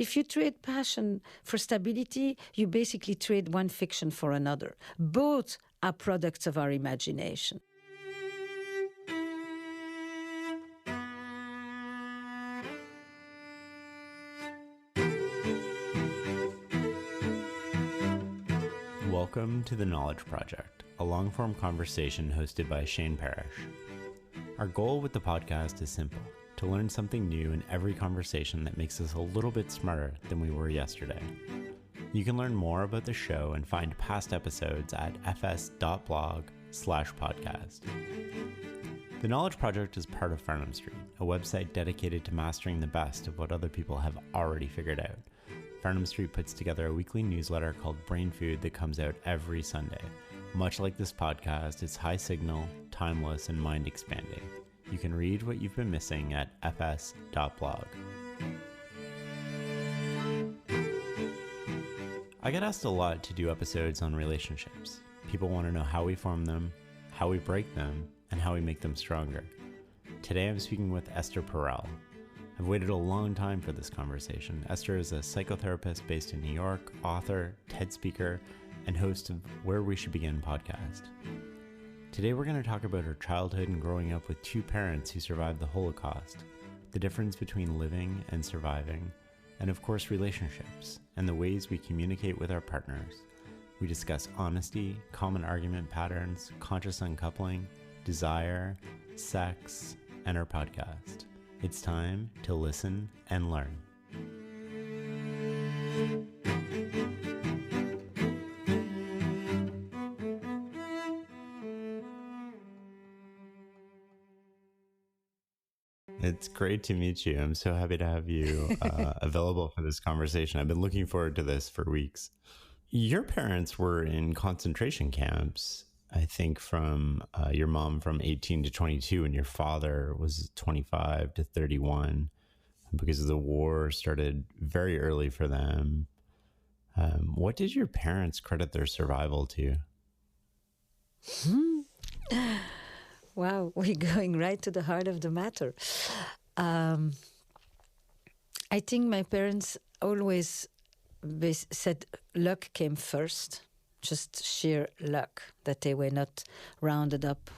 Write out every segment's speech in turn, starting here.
if you trade passion for stability, you basically trade one fiction for another. Both are products of our imagination. Welcome to The Knowledge Project, a long-form conversation hosted by Shane Parrish. Our goal with the podcast is simple: to learn something new in every conversation that makes us a little bit smarter than we were yesterday. You can learn more about the show and find past episodes at fs.blog/podcast. The Knowledge Project is part of Farnham Street, a website dedicated to mastering the best of what other people have already figured out. Farnham Street puts together a weekly newsletter called Brain Food that comes out every Sunday. Much like this podcast, it's high signal, timeless, and mind expanding. You can read what you've been missing at fs.blog. I get asked a lot to do episodes on relationships. People want to know how we form them, how we break them, and how we make them stronger. Today I'm speaking with Esther Perel. I've waited a long time for this conversation. Esther is a psychotherapist based in New York, author, TED speaker, and host of Where We Should Begin podcast. Today we're going to talk about her childhood and growing up with two parents who survived the Holocaust, the difference between living and surviving, and of course relationships, and the ways we communicate with our partners. We discuss honesty, common argument patterns, conscious uncoupling, desire, sex, and our podcast. It's time to listen and learn. It's great to meet you. I'm so happy to have you available for this conversation. I've been looking forward to this for weeks. Your parents were in concentration camps, I think from your mom from 18 to 22 and your father was 25 to 31 because the war started very early for them. What did your parents credit their survival to? Wow, we're going right to the heart of the matter. I think my parents always said luck came first. Just sheer luck that they were not rounded up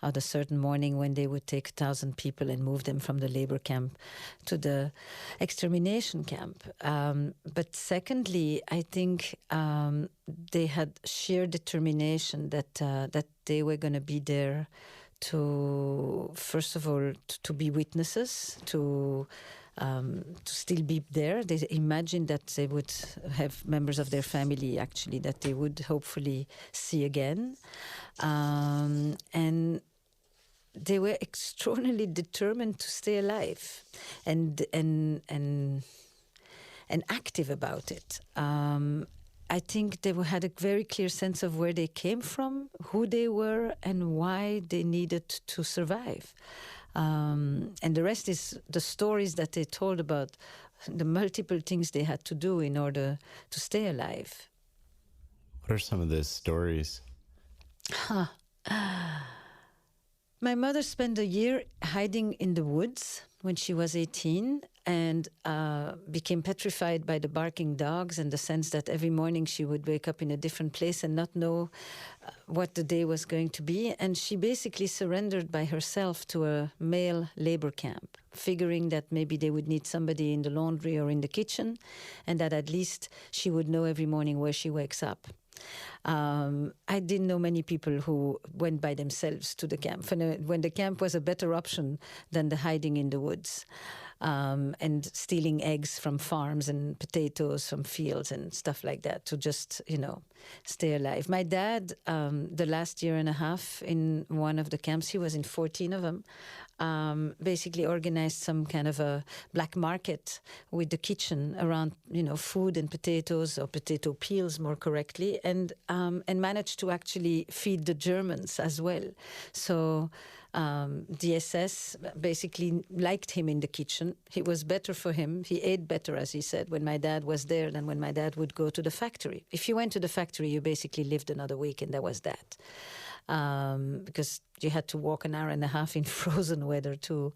at a certain morning when they would take 1,000 people and move them from the labor camp to the extermination camp. But secondly, I think they had sheer determination that they were going to be there to, first of all, to be witnesses, to still be there. They imagined that they would have members of their family, actually, that they would hopefully see again. And they were extraordinarily determined to stay alive and active about it. I think they had a very clear sense of where they came from, who they were, and why they needed to survive. And the rest is the stories that they told about the multiple things they had to do in order to stay alive. What are some of those stories? My mother spent a year hiding in the woods when she was 18 and became petrified by the barking dogs and the sense that every morning she would wake up in a different place and not know what the day was going to be. And she basically surrendered by herself to a male labor camp, figuring that maybe they would need somebody in the laundry or in the kitchen, and that at least she would know every morning where she wakes up. I didn't know many people who went by themselves to the camp when the camp was a better option than the hiding in the woods and stealing eggs from farms and potatoes from fields and stuff like that to just, stay alive. My dad, the last year and a half in one of the camps, he was in 14 of them, basically organized some kind of a black market with the kitchen around, food and potatoes, or potato peels more correctly, and managed to actually feed the Germans as well. So the SS basically liked him in the kitchen. It was better for him. He ate better, as he said, when my dad was there than when my dad would go to the factory. If you went to the factory, you basically lived another week, and that was that. because you had to walk an hour and a half in frozen weather to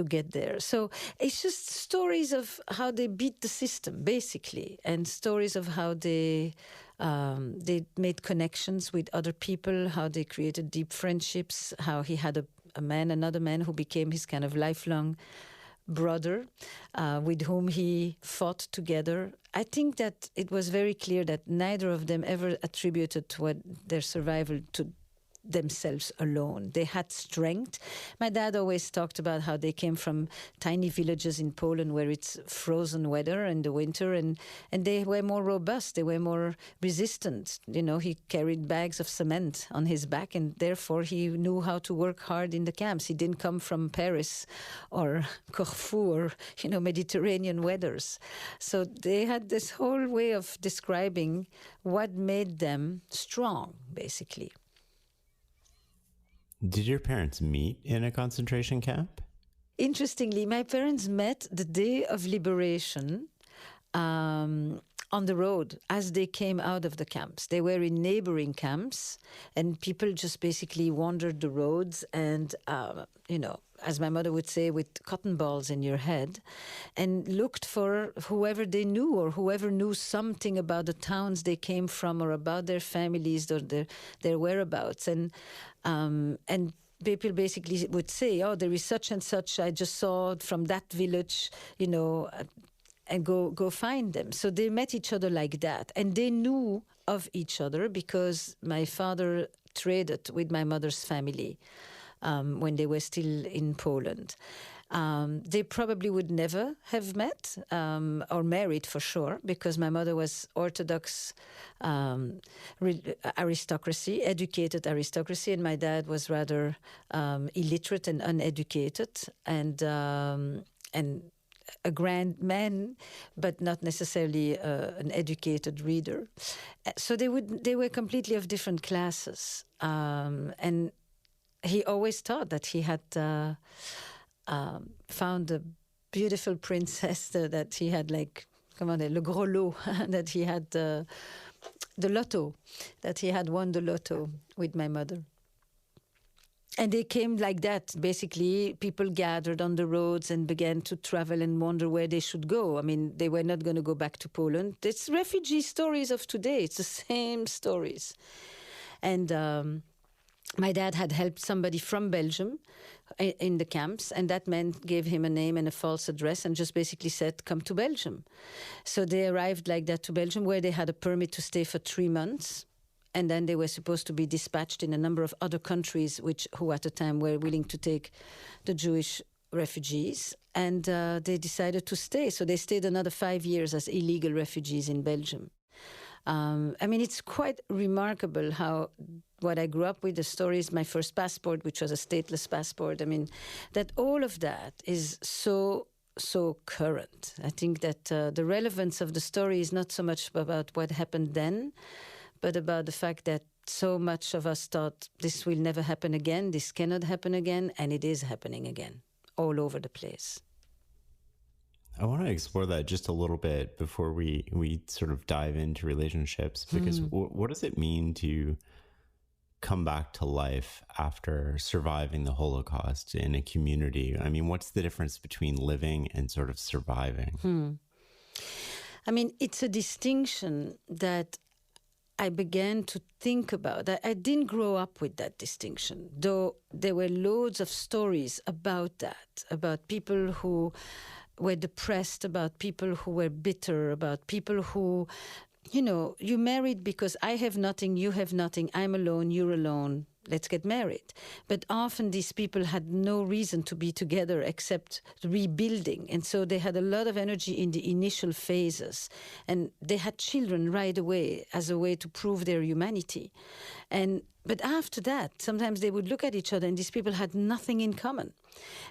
get there. So it's just stories of how they beat the system, basically, and stories of how they made connections with other people, how they created deep friendships, how he had another man who became his kind of lifelong brother, with whom he fought together. I think that it was very clear that neither of them ever attributed their survival to themselves alone. They had strength. My dad always talked about how they came from tiny villages in Poland where it's frozen weather in the winter, and they were more robust, they were more resistant. He carried bags of cement on his back, and therefore he knew how to work hard in the camps. He didn't come from Paris or Corfu or Mediterranean weathers. So they had this whole way of describing what made them strong, basically. Did your parents meet in a concentration camp? Interestingly, my parents met the day of liberation on the road as they came out of the camps. They were in neighboring camps, and people just basically wandered the roads and, as my mother would say, with cotton balls in your head, and looked for whoever they knew or whoever knew something about the towns they came from or about their families or their whereabouts. And people basically would say, oh, there is such and such, I just saw from that village, and go find them. So they met each other like that. And they knew of each other because my father traded with my mother's family when they were still in Poland. They probably would never have met or married for sure, because my mother was Orthodox aristocracy, educated aristocracy, and my dad was rather illiterate and uneducated, and a grand man, but not necessarily an educated reader. So they were completely of different classes, and he always thought that he had found a beautiful princess, that he had le gros lot, that he had the lotto, that he had won the lotto with my mother. And they came like that. Basically, people gathered on the roads and began to travel and wonder where they should go. I mean, they were not going to go back to Poland. It's refugee stories of today. It's the same stories. And my dad had helped somebody from Belgium in the camps, and that man gave him a name and a false address and just basically said, come to Belgium. So they arrived like that to Belgium, where they had a permit to stay for 3 months. And then they were supposed to be dispatched in a number of other countries who at the time were willing to take the Jewish refugees. And they decided to stay. So they stayed another 5 years as illegal refugees in Belgium. It's quite remarkable how what I grew up with, the stories, my first passport, which was a stateless passport, that all of that is so current. I think that the relevance of the story is not so much about what happened then, but about the fact that so much of us thought this will never happen again, this cannot happen again, and it is happening again, all over the place. I want to explore that just a little bit before we sort of dive into relationships, because what does it mean to come back to life after surviving the Holocaust in a community? I mean, what's the difference between living and sort of surviving? It's a distinction that I began to think about. I didn't grow up with that distinction, though there were loads of stories about that, about people who were depressed, about people who were bitter, about people who, you married because I have nothing, you have nothing, I'm alone, you're alone, let's get married. But often these people had no reason to be together except rebuilding. And so they had a lot of energy in the initial phases. And they had children right away as a way to prove their humanity. But after that, sometimes they would look at each other and these people had nothing in common.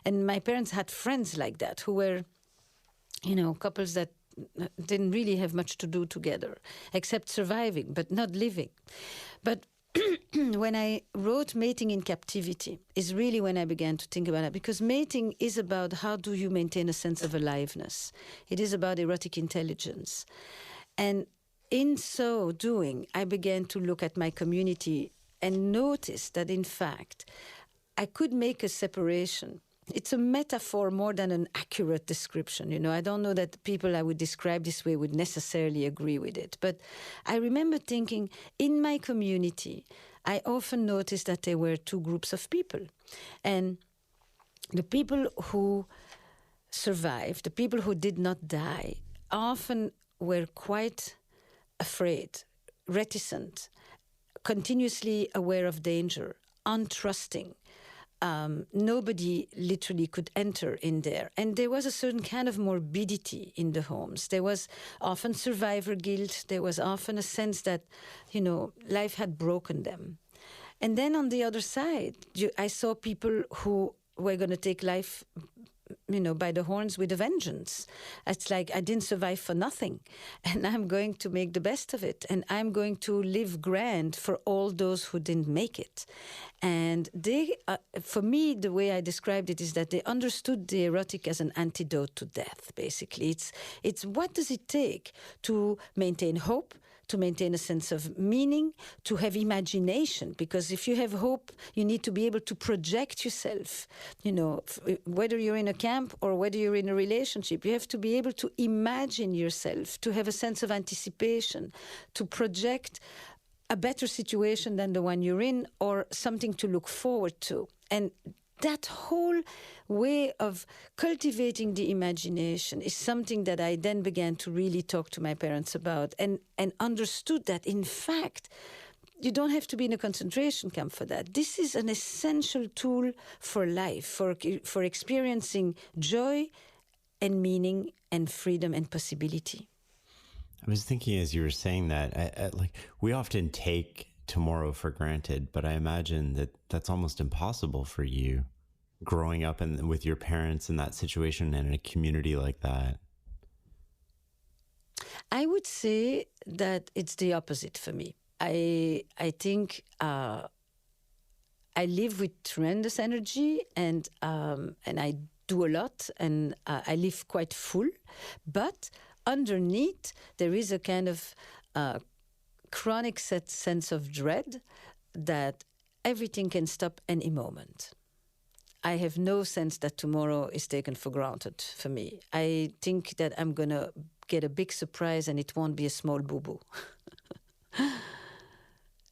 And my parents had friends like that who were, couples that didn't really have much to do together, except surviving, but not living. But when I wrote Mating in Captivity is really when I began to think about it, because mating is about how do you maintain a sense of aliveness. It is about erotic intelligence. And in so doing, I began to look at my community and noticed that, in fact, I could make a separation. It's a metaphor more than an accurate description. I don't know that people I would describe this way would necessarily agree with it. But I remember thinking, in my community, I often noticed that there were two groups of people. And the people who survived, the people who did not die, often were quite afraid, reticent, continuously aware of danger, untrusting. Nobody literally could enter in there. And there was a certain kind of morbidity in the homes. There was often survivor guilt. There was often a sense that, life had broken them. And then on the other side, I saw people who were going to take life by the horns with a vengeance. It's like, I didn't survive for nothing, and I'm going to make the best of it, and I'm going to live grand for all those who didn't make it. And they, for me, the way I described it is that they understood the erotic as an antidote to death, basically. It's what does it take to maintain hope, to maintain a sense of meaning, to have imagination. Because if you have hope, you need to be able to project yourself. Whether you're in a camp or whether you're in a relationship, you have to be able to imagine yourself, to have a sense of anticipation, to project a better situation than the one you're in, or something to look forward to. And that whole way of cultivating the imagination is something that I then began to really talk to my parents about, and understood that, in fact, you don't have to be in a concentration camp for that. This is an essential tool for life, for experiencing joy and meaning and freedom and possibility. I was thinking as you were saying that, we often take tomorrow for granted, but I imagine that that's almost impossible for you growing up with your parents in that situation and in a community like that. I would say that it's the opposite for me. I think I live with tremendous energy, and I do a lot, and I live quite full, but underneath there is a kind of chronic sense of dread that everything can stop any moment. I have no sense that tomorrow is taken for granted for me. I think that I'm going to get a big surprise and it won't be a small boo-boo.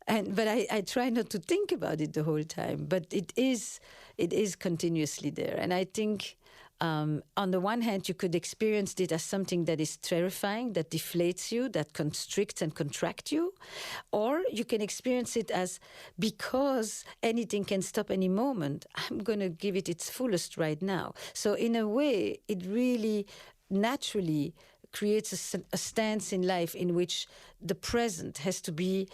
But I try not to think about it the whole time. But it is continuously there. And I think on the one hand, you could experience it as something that is terrifying, that deflates you, that constricts and contracts you. Or you can experience it as, because anything can stop any moment, I'm going to give it its fullest right now. So in a way, it really naturally creates a stance in life in which the present has to be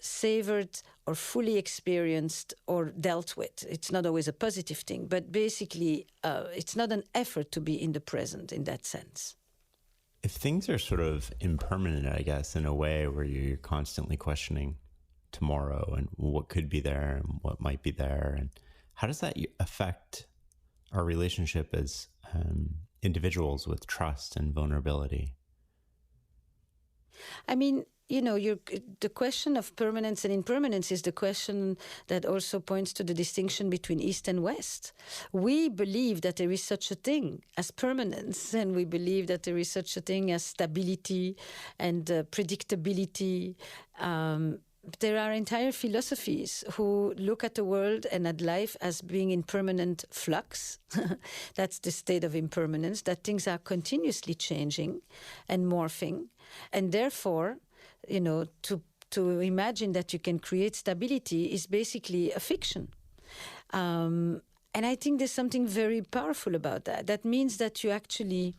savored or fully experienced or dealt with. It's not always a positive thing, but basically it's not an effort to be in the present in that sense. If things are sort of impermanent, I guess, in a way where you're constantly questioning tomorrow and what could be there and what might be there, and how does that affect our relationship as individuals with trust and vulnerability? I mean, the question of permanence and impermanence is the question that also points to the distinction between East and West. We believe that there is such a thing as permanence, and we believe that there is such a thing as stability and predictability. There are entire philosophies who look at the world and at life as being in permanent flux. That's the state of impermanence, that things are continuously changing and morphing, and therefore, to imagine that you can create stability is basically a fiction. And I think there's something very powerful about that. That means that you actually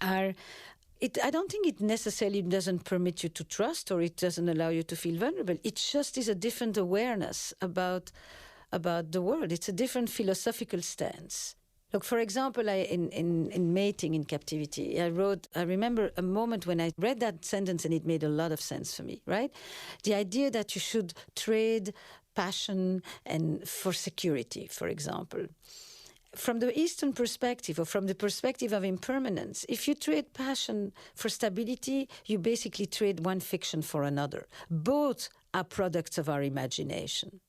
are... I don't think it necessarily doesn't permit you to trust, or it doesn't allow you to feel vulnerable. It just is a different awareness about the world. It's a different philosophical stance. Look, for example, in Mating in Captivity, I remember a moment when I read that sentence and it made a lot of sense for me, right? The idea that you should trade passion and for security, for example. from the Eastern perspective, or from the perspective of impermanence, if you trade passion for stability, you basically trade one fiction for another. Both are products of our imagination.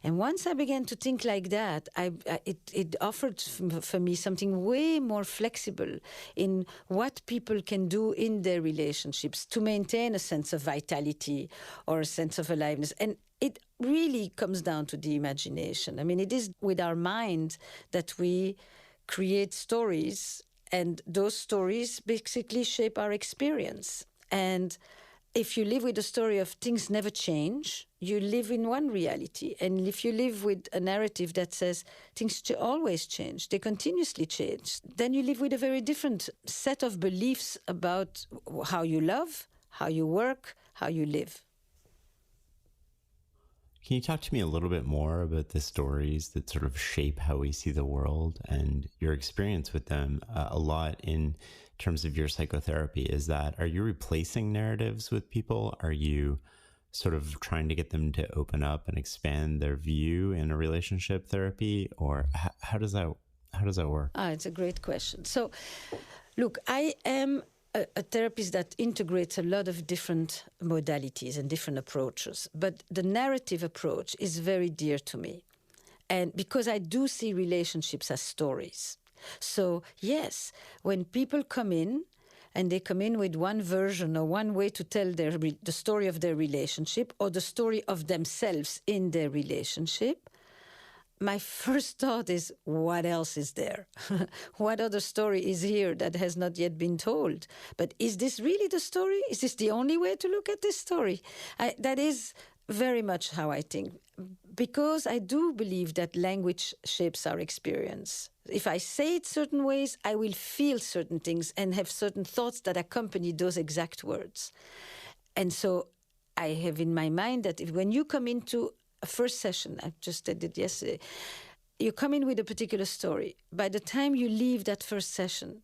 And once I began to think like that, it offered for me something way more flexible in what people can do in their relationships to maintain a sense of vitality or a sense of aliveness. And it really comes down to the imagination. I mean, it is with our mind that we create stories, and those stories basically shape our experience. And if you live with a story of things never change, you live in one reality. And if you live with a narrative that says things always change, they continuously change, then you live with a very different set of beliefs about how you love, how you work, how you live. Can you talk to me a little bit more about the stories that sort of shape how we see the world and your experience with them a lot in terms of your psychotherapy? Is that, are you replacing narratives with people? Are you sort of trying to get them to open up and expand their view in a relationship therapy? Or how does that work? It's a great question. So, look, I am a therapist that integrates a lot of different modalities and different approaches. But the narrative approach is very dear to me. And because I do see relationships as stories. So, yes, when people come in, and they come in with one version or one way to tell the story of their relationship or the story of themselves in their relationship, my first thought is, what else is there? What other story is here that has not yet been told? But is this really the story? Is this the only way to look at this story? That is very much how I think, because I do believe that language shapes our experience. If I say it certain ways, I will feel certain things and have certain thoughts that accompany those exact words. And so I have in my mind that when you come into a first session, I just did it yesterday, you come in with a particular story. By the time you leave that first session,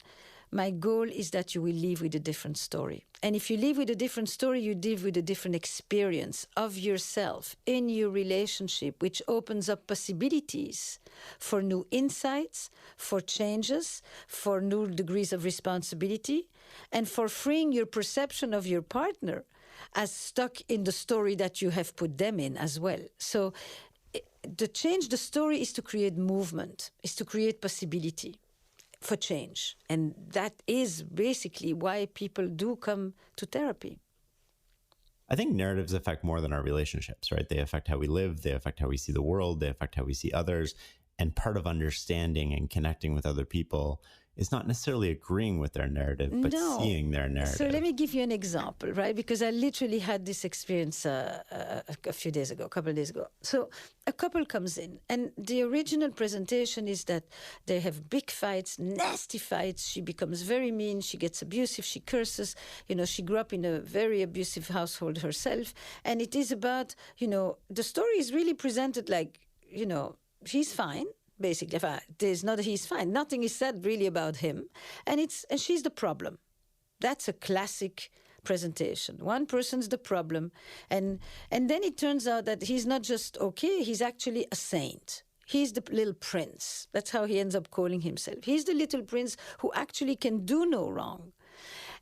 my goal is that you will leave with a different story. And if you leave with a different story, you leave with a different experience of yourself in your relationship, which opens up possibilities for new insights, for changes, for new degrees of responsibility, and for freeing your perception of your partner as stuck in the story that you have put them in as well. So to change the story is to create movement, is to create possibility for change. And that is basically why people do come to therapy. I think narratives affect more than our relationships, right? They affect how we live, they affect how we see the world, they affect how we see others. And part of understanding and connecting with other people is not necessarily agreeing with their narrative, but seeing their narrative. So let me give you an example, right? Because I literally had this experience a couple of days ago. So a couple comes in, and the original presentation is that they have big fights, nasty fights. She becomes very mean. She gets abusive. She curses. You know, she grew up in a very abusive household herself. And it is about, the story is really presented like, he's fine. Basically, there's not he's fine. Nothing is said really about him, and she's the problem. That's a classic presentation. One person's the problem, and then it turns out that he's not just okay. He's actually a saint. He's the little prince. That's how he ends up calling himself. He's the little prince who actually can do no wrong.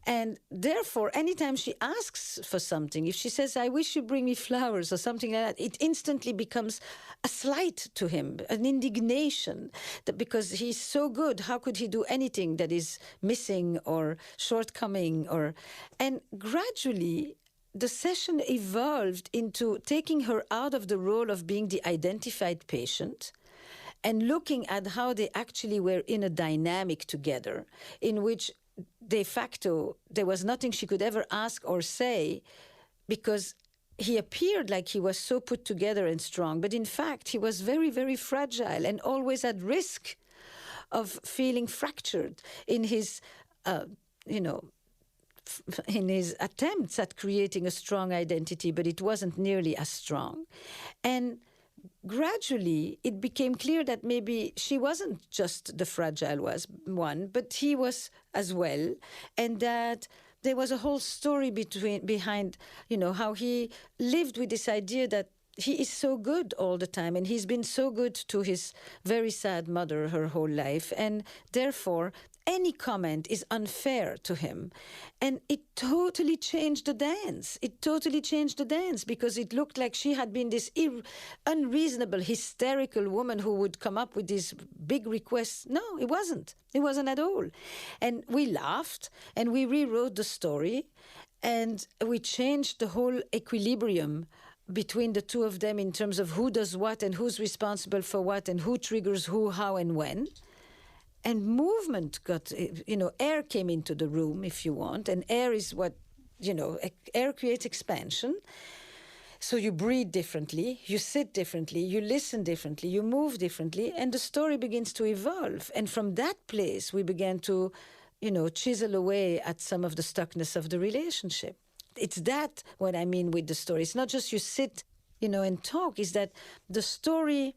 And therefore, anytime she asks for something, if she says, I wish you bring me flowers or something like that, it instantly becomes a slight to him, an indignation, that because he's so good, how could he do anything that is missing or shortcoming? And gradually, the session evolved into taking her out of the role of being the identified patient and looking at how they actually were in a dynamic together in which de facto, there was nothing she could ever ask or say because he appeared like he was so put together and strong. But in fact, he was very, very fragile and always at risk of feeling fractured in his, in his attempts at creating a strong identity, but it wasn't nearly as strong. And gradually, it became clear that maybe she wasn't just the fragile one, but he was as well, and that there was a whole story behind, how he lived with this idea that he is so good all the time, and he's been so good to his very sad mother her whole life, and therefore any comment is unfair to him. And it totally changed the dance. It totally changed the dance, because it looked like she had been this unreasonable, hysterical woman who would come up with these big requests. No, it wasn't. It wasn't at all. And we laughed, and we rewrote the story, and we changed the whole equilibrium between the two of them in terms of who does what and who's responsible for what and who triggers who, how, and when. And movement got, air came into the room, if you want, and air is what, air creates expansion. So you breathe differently, you sit differently, you listen differently, you move differently, and the story begins to evolve. And from that place, we began to, chisel away at some of the stuckness of the relationship. It's that what I mean with the story. It's not just you sit, and talk. It's that the story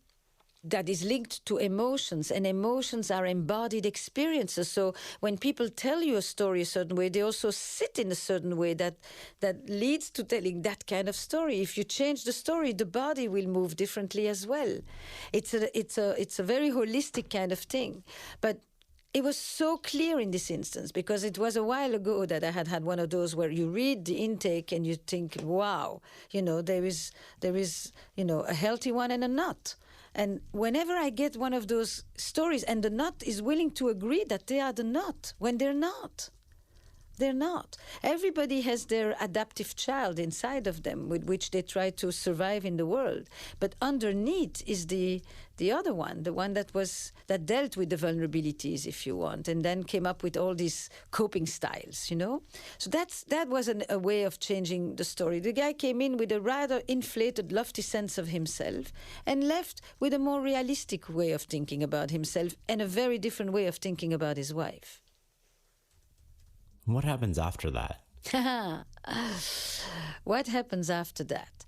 that is linked to emotions, and emotions are embodied experiences. So when people tell you a story a certain way, they also sit in a certain way that leads to telling that kind of story. If you change the story, the body will move differently as well. It's a very holistic kind of thing. But it was so clear in this instance, because it was a while ago that I had one of those where you read the intake and you think, wow, there is a healthy one and a not. And whenever I get one of those stories and the nut is willing to agree that they are the nut, when they're not. They're not. Everybody has their adaptive child inside of them with which they try to survive in the world. But underneath is the other one, the one that dealt with the vulnerabilities, if you want, and then came up with all these coping styles, So that was a way of changing the story. The guy came in with a rather inflated, lofty sense of himself and left with a more realistic way of thinking about himself and a very different way of thinking about his wife. What happens after that? What happens after that?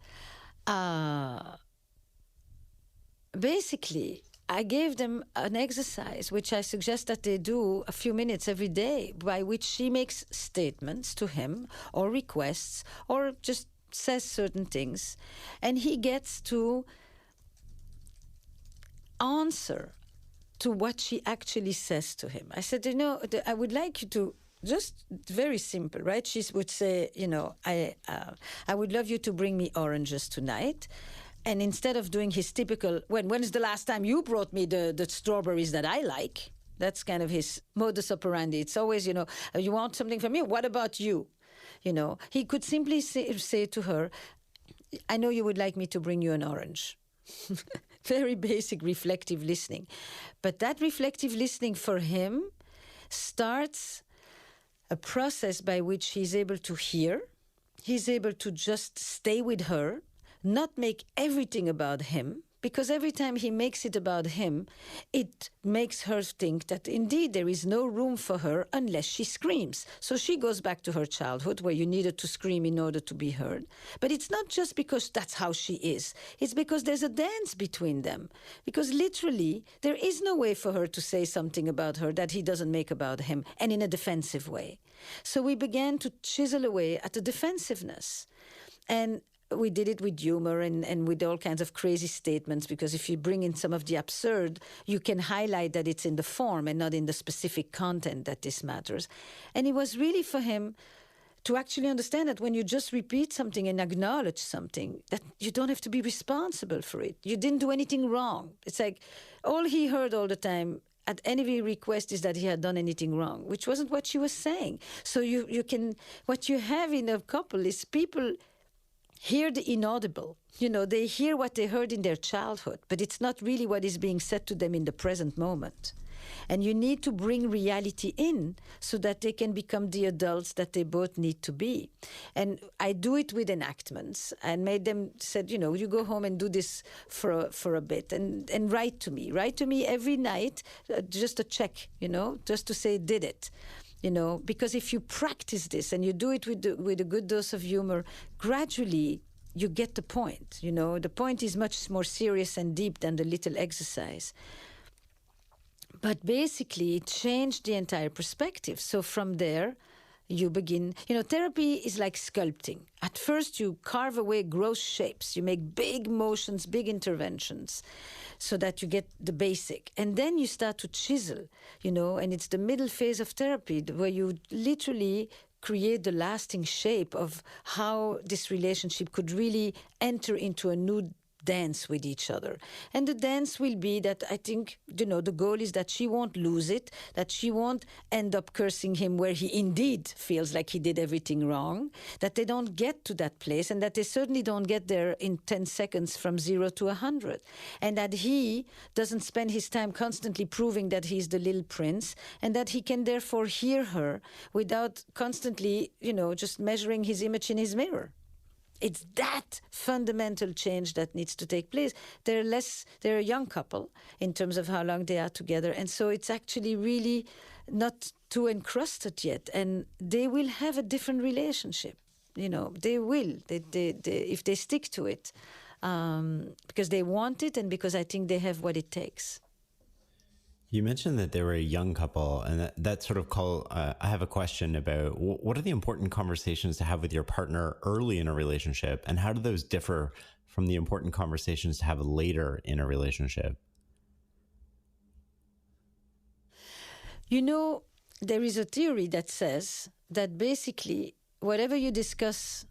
Basically, I gave them an exercise, which I suggest that they do a few minutes every day, by which she makes statements to him or requests or just says certain things, and he gets to answer to what she actually says to him. I said, I would like you to just very simple, right? She would say, I would love you to bring me oranges tonight. And instead of doing his typical, when's the last time you brought me the strawberries that I like? That's kind of his modus operandi. It's always, you want something from me? What about you? He could simply say to her, I know you would like me to bring you an orange. Very basic reflective listening. But that reflective listening for him starts a process by which he's able to hear, he's able to just stay with her, not make everything about him, because every time he makes it about him, it makes her think that indeed there is no room for her unless she screams. So she goes back to her childhood where you needed to scream in order to be heard. But it's not just because that's how she is. It's because there's a dance between them. Because literally, there is no way for her to say something about her that he doesn't make about him, and in a defensive way. So we began to chisel away at the defensiveness. And we did it with humor and with all kinds of crazy statements, because if you bring in some of the absurd, you can highlight that it's in the form and not in the specific content that this matters. And it was really for him to actually understand that when you just repeat something and acknowledge something, that you don't have to be responsible for it. You didn't do anything wrong. It's like all he heard all the time at any request is that he had done anything wrong, which wasn't what she was saying. So you can, what you have in a couple is people hear the inaudible. They hear what they heard in their childhood, but it's not really what is being said to them in the present moment. And you need to bring reality in so that they can become the adults that they both need to be. And I do it with enactments and made them said, you go home and do this for a bit and write to me. Write to me every night, just a check, just to say did it. Because if you practice this and you do it with a good dose of humor, gradually you get the point. The point is much more serious and deep than the little exercise. But basically, it changed the entire perspective. So from there, you begin, therapy is like sculpting. At first, you carve away gross shapes. You make big motions, big interventions, so that you get the basic. And then you start to chisel, and it's the middle phase of therapy where you literally create the lasting shape of how this relationship could really enter into a new dance with each other. And the dance will be that, I think, the goal is that she won't lose it, that she won't end up cursing him where he indeed feels like he did everything wrong, that they don't get to that place, and that they certainly don't get there in 10 seconds from 0 to 100. And that he doesn't spend his time constantly proving that he's the little prince, and that he can therefore hear her without constantly, just measuring his image in his mirror. It's that fundamental change that needs to take place. They're a young couple in terms of how long they are together. And so it's actually really not too encrusted yet. And they will have a different relationship. They will, if they stick to it, because they want it and because I think they have what it takes. You mentioned that they were a young couple, and that sort of I have a question about what are the important conversations to have with your partner early in a relationship, and how do those differ from the important conversations to have later in a relationship? There is a theory that says that basically whatever you discuss,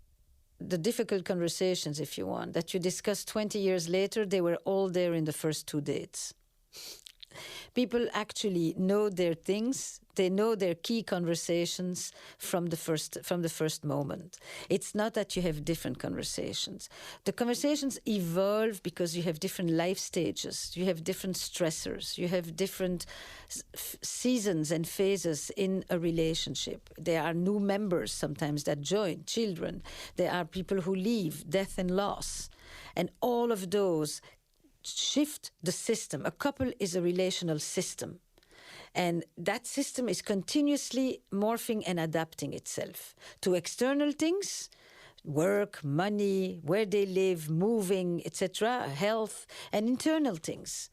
the difficult conversations, if you want, that you discuss 20 years later, they were all there in the first 2 dates. People actually know their things. They know their key conversations from the first moment. It's not that you have different conversations. The conversations evolve because you have different life stages. You have different stressors. You have different seasons and phases in a relationship. There are new members sometimes that join, children. There are people who leave, death and loss. And all of those shift the system. A couple is a relational system. And that system is continuously morphing and adapting itself to external things, work, money, where they live, moving, etc., health, and internal things.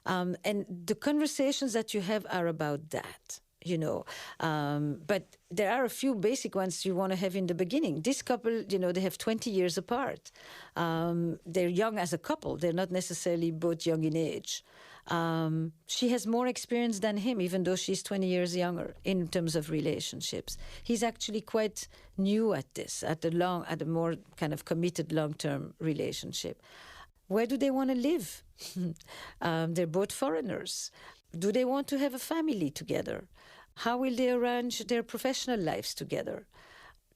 And the conversations that you have are about that. But there are a few basic ones you want to have in the beginning. This couple, they have 20 years apart. They're young as a couple. They're not necessarily both young in age. She has more experience than him, even though she's 20 years younger in terms of relationships. He's actually quite new at this, at a more kind of committed long-term relationship. Where do they want to live? They're both foreigners. Do they want to have a family together? How will they arrange their professional lives together?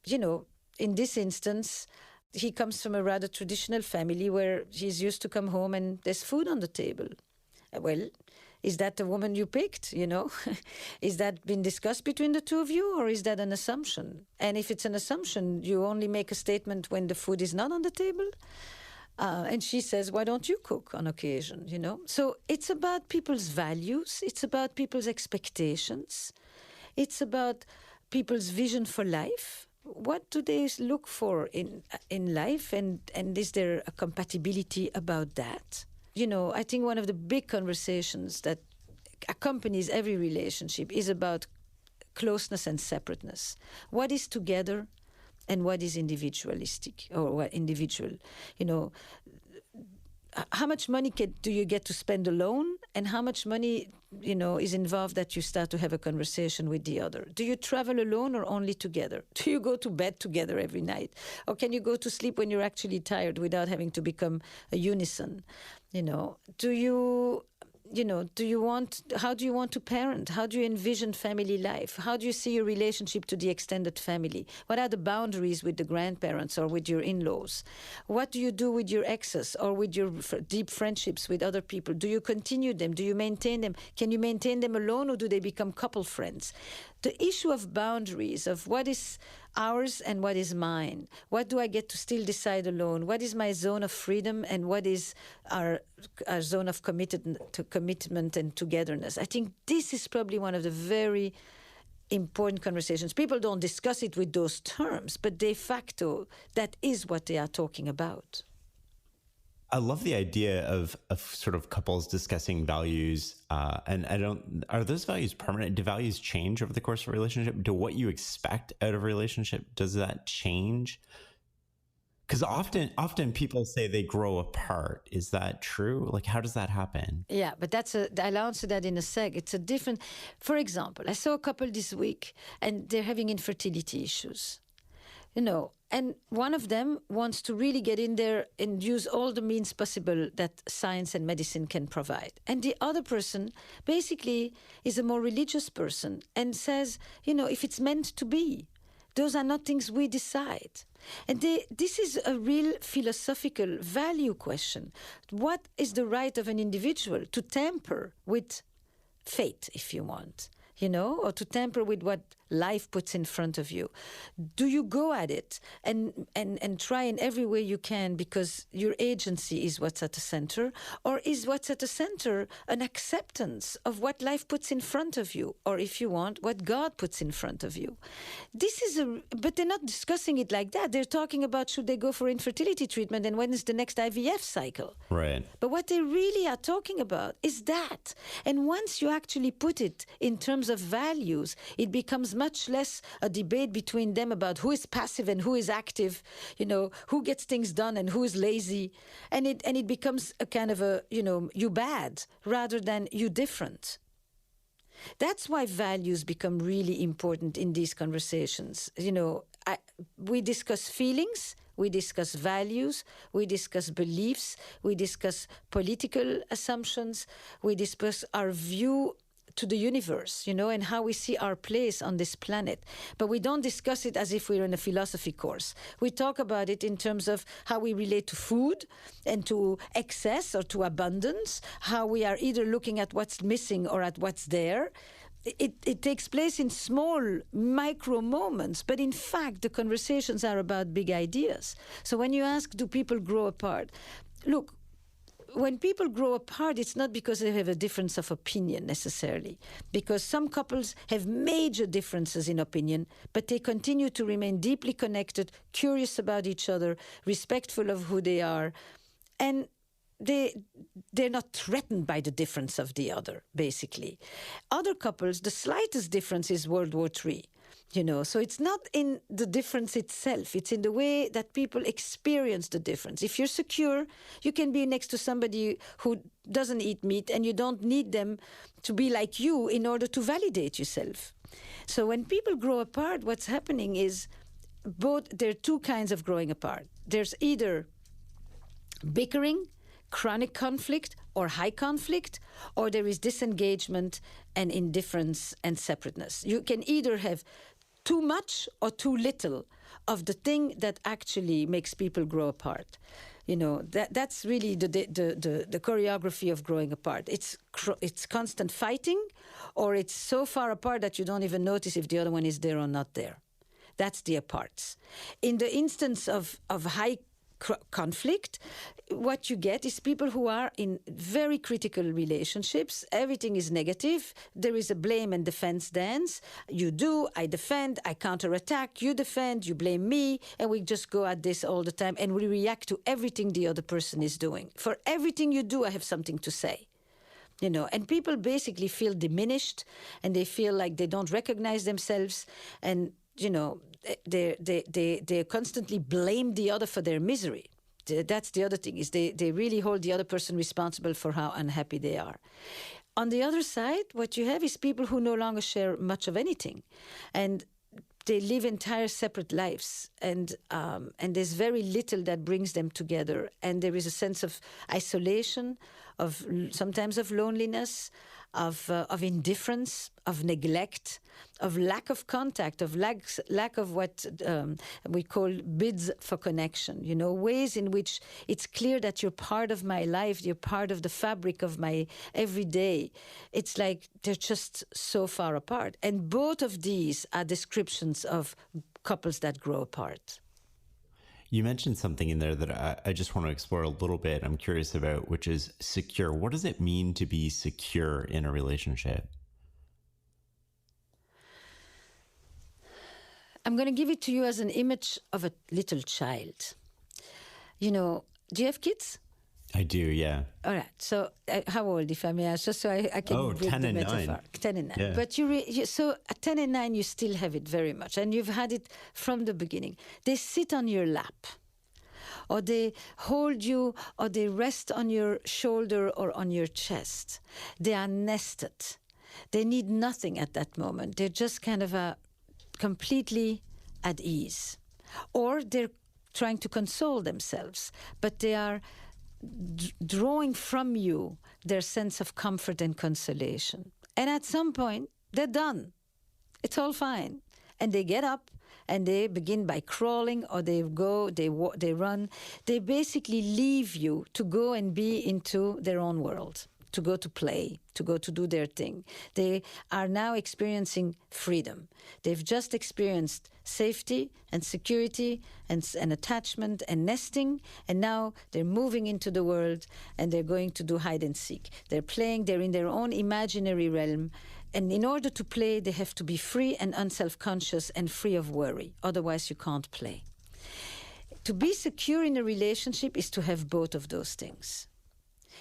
In this instance, he comes from a rather traditional family where he's used to come home and there's food on the table. Well, is that the woman you picked, Is that been discussed between the two of you, or is that an assumption? And if it's an assumption, you only make a statement when the food is not on the table? And she says, why don't you cook on occasion, So it's about people's values. It's about people's expectations. It's about people's vision for life. What do they look for in life? And is there a compatibility about that? I think one of the big conversations that accompanies every relationship is about closeness and separateness. What is together and what is individualistic or what individual? How much money do you get to spend alone, and how much money, is involved that you start to have a conversation with the other? Do you travel alone or only together? Do you go to bed together every night? Or can you go to sleep when you're actually tired without having to become a unison? How do you want to parent? How do you envision family life? How do you see your relationship to the extended family? What are the boundaries with the grandparents or with your in-laws? What do you do with your exes or with your deep friendships with other people? Do you continue them? Do you maintain them? Can you maintain them alone, or do they become couple friends? The issue of boundaries, of what is ours and what is mine. What do I get to still decide alone? What is my zone of freedom, and what is our zone of commitment and togetherness? I think this is probably one of the very important conversations. People don't discuss it with those terms, but de facto, that is what they are talking about. I love the idea of sort of couples discussing values. Are those values permanent? Do values change over the course of a relationship? Do what you expect out of a relationship, does that change? Because often people say they grow apart. Is that true? Like, how does that happen? Yeah, but I'll answer that in a sec. It's a different, for example, I saw a couple this week and they're having infertility issues, and one of them wants to really get in there and use all the means possible that science and medicine can provide. And the other person basically is a more religious person and says, if it's meant to be, those are not things we decide. And this is a real philosophical value question. What is the right of an individual to tamper with fate, if you want, or to tamper with what life puts in front of you? Do you go at it and try in every way you can because your agency is what's at the center? Or is what's at the center an acceptance of what life puts in front of you? Or if you want, what God puts in front of you? But they're not discussing it like that. They're talking about should they go for infertility treatment and when is the next IVF cycle? Right. But what they really are talking about is that. And once you actually put it in terms of values, it becomes much less a debate between them about who is passive and who is active, who gets things done and who is lazy. And it becomes a kind of you bad rather than you different. That's why values become really important in these conversations. We discuss feelings, we discuss values, we discuss beliefs, we discuss political assumptions, we discuss our view to the universe, and how we see our place on this planet. But we don't discuss it as if we're in a philosophy course. We talk about it in terms of how we relate to food and to excess or to abundance, how we are either looking at what's missing or at what's there. It takes place in small, micro moments, but in fact, the conversations are about big ideas. So when you ask, do people grow apart? Look, when people grow apart, it's not because they have a difference of opinion necessarily, because some couples have major differences in opinion, but they continue to remain deeply connected, curious about each other, respectful of who they are, and they're not threatened by the difference of the other, basically. Other couples, the slightest difference is World War III. So it's not in the difference itself. It's in the way that people experience the difference. If you're secure, you can be next to somebody who doesn't eat meat and you don't need them to be like you in order to validate yourself. So when people grow apart, what's happening is there are two kinds of growing apart. There's either bickering, chronic conflict, or high conflict, or there is disengagement and indifference and separateness. You can either have too much or too little of the thing that actually makes people grow apart. That's really the choreography of growing apart. It's constant fighting, or it's so far apart that you don't even notice if the other one is there or not there. That's the aparts. In the instance of high conflict, what you get is people who are in very critical relationships. Everything is negative. There is a blame and defense dance. You do, I defend, I counterattack, you defend, you blame me, and we just go at this all the time, and we react to everything the other person is doing. For everything you do, I have something to say. And people basically feel diminished, and they feel like they don't recognize themselves, and they constantly blame the other for their misery. That's the other thing, is they really hold the other person responsible for how unhappy they are. On the other side, what you have is people who no longer share much of anything, and they live entire separate lives, and there's very little that brings them together, and there is a sense of isolation, sometimes of loneliness, of indifference, of neglect, of lack of contact, of lack of what we call bids for connection, ways in which it's clear that you're part of my life, you're part of the fabric of my everyday. It's like they're just so far apart. And both of these are descriptions of couples that grow apart. You mentioned something in there that I just want to explore a little bit. I'm curious about, which is secure. What does it mean to be secure in a relationship? I'm going to give it to you as an image of a little child. Do you have kids? I do, yeah. All right. So, how old, if I may ask, just so I can Oh, break 10 the and metaphor. 9. 10 and 9. Yeah. But so at 10 and 9, you still have it very much. And you've had it from the beginning. They sit on your lap, or they hold you, or they rest on your shoulder or on your chest. They are nested. They need nothing at that moment. They're just kind of completely at ease. Or they're trying to console themselves, but they are drawing from you their sense of comfort and consolation. And at some point, they're done. It's all fine. And they get up and they begin by crawling, or they go, they run. They basically leave you to go and be into their own world, to go to play, to go to do their thing. They are now experiencing freedom. They've just experienced safety and security and attachment and nesting, and now they're moving into the world and they're going to do hide and seek. They're playing, they're in their own imaginary realm, and in order to play, they have to be free and unself-conscious and free of worry. Otherwise, you can't play. To be secure in a relationship is to have both of those things.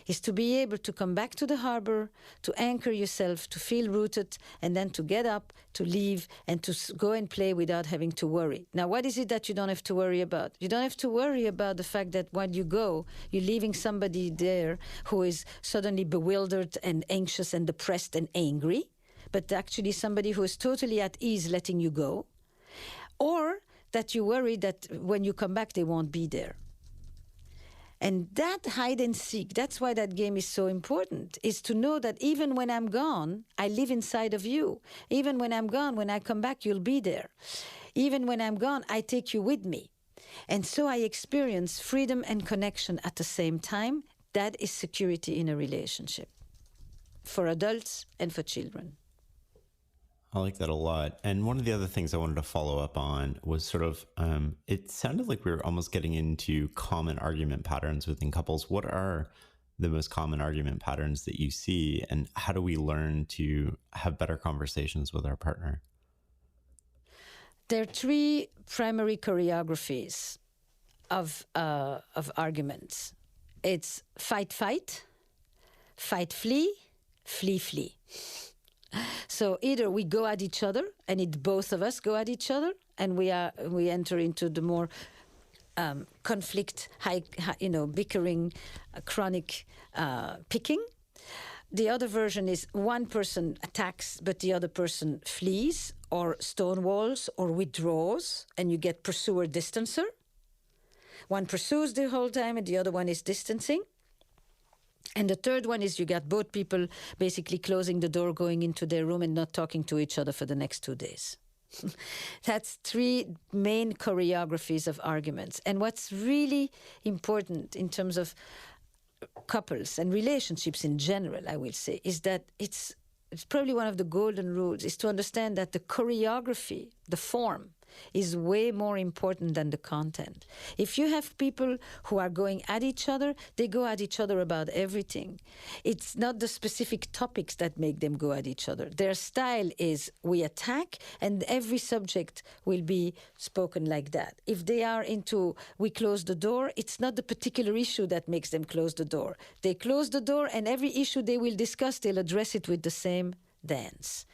Is to be able to come back to the harbor, to anchor yourself, to feel rooted, and then to get up, to leave, and to go and play without having to worry. Now, what is it that you don't have to worry about? You don't have to worry about the fact that when you go, you're leaving somebody there who is suddenly bewildered and anxious and depressed and angry, but actually somebody who is totally at ease letting you go, or that you worry that when you come back, they won't be there. And that hide and seek, that's why that game is so important, is to know that even when I'm gone, I live inside of you. Even when I'm gone, when I come back, you'll be there. Even when I'm gone, I take you with me. And so I experience freedom and connection at the same time. That is security in a relationship, for adults and for children. I like that a lot. And one of the other things I wanted to follow up on was sort of, it sounded like we were almost getting into common argument patterns within couples. What are the most common argument patterns that you see, and how do we learn to have better conversations with our partner? There are three primary choreographies of arguments. It's fight, fight, fight, flee, flee, flee. So either we go at each other, and both of us go at each other, and we enter into the more conflict, bickering, chronic picking. The other version is one person attacks, but the other person flees, or stonewalls, or withdraws, and you get pursuer-distancer. One pursues the whole time, and the other one is distancing. And the third one is you got both people basically closing the door, going into their room, and not talking to each other for the next 2 days. That's three main choreographies of arguments. And what's really important in terms of couples and relationships in general, I will say, is that it's probably one of the golden rules, is to understand that the choreography, the form, is way more important than the content. If you have people who are going at each other, they go at each other about everything. It's not the specific topics that make them go at each other. Their style is we attack, and every subject will be spoken like that. If they are into we close the door, it's not the particular issue that makes them close the door. They close the door, and every issue they will discuss, they'll address it with the same dance.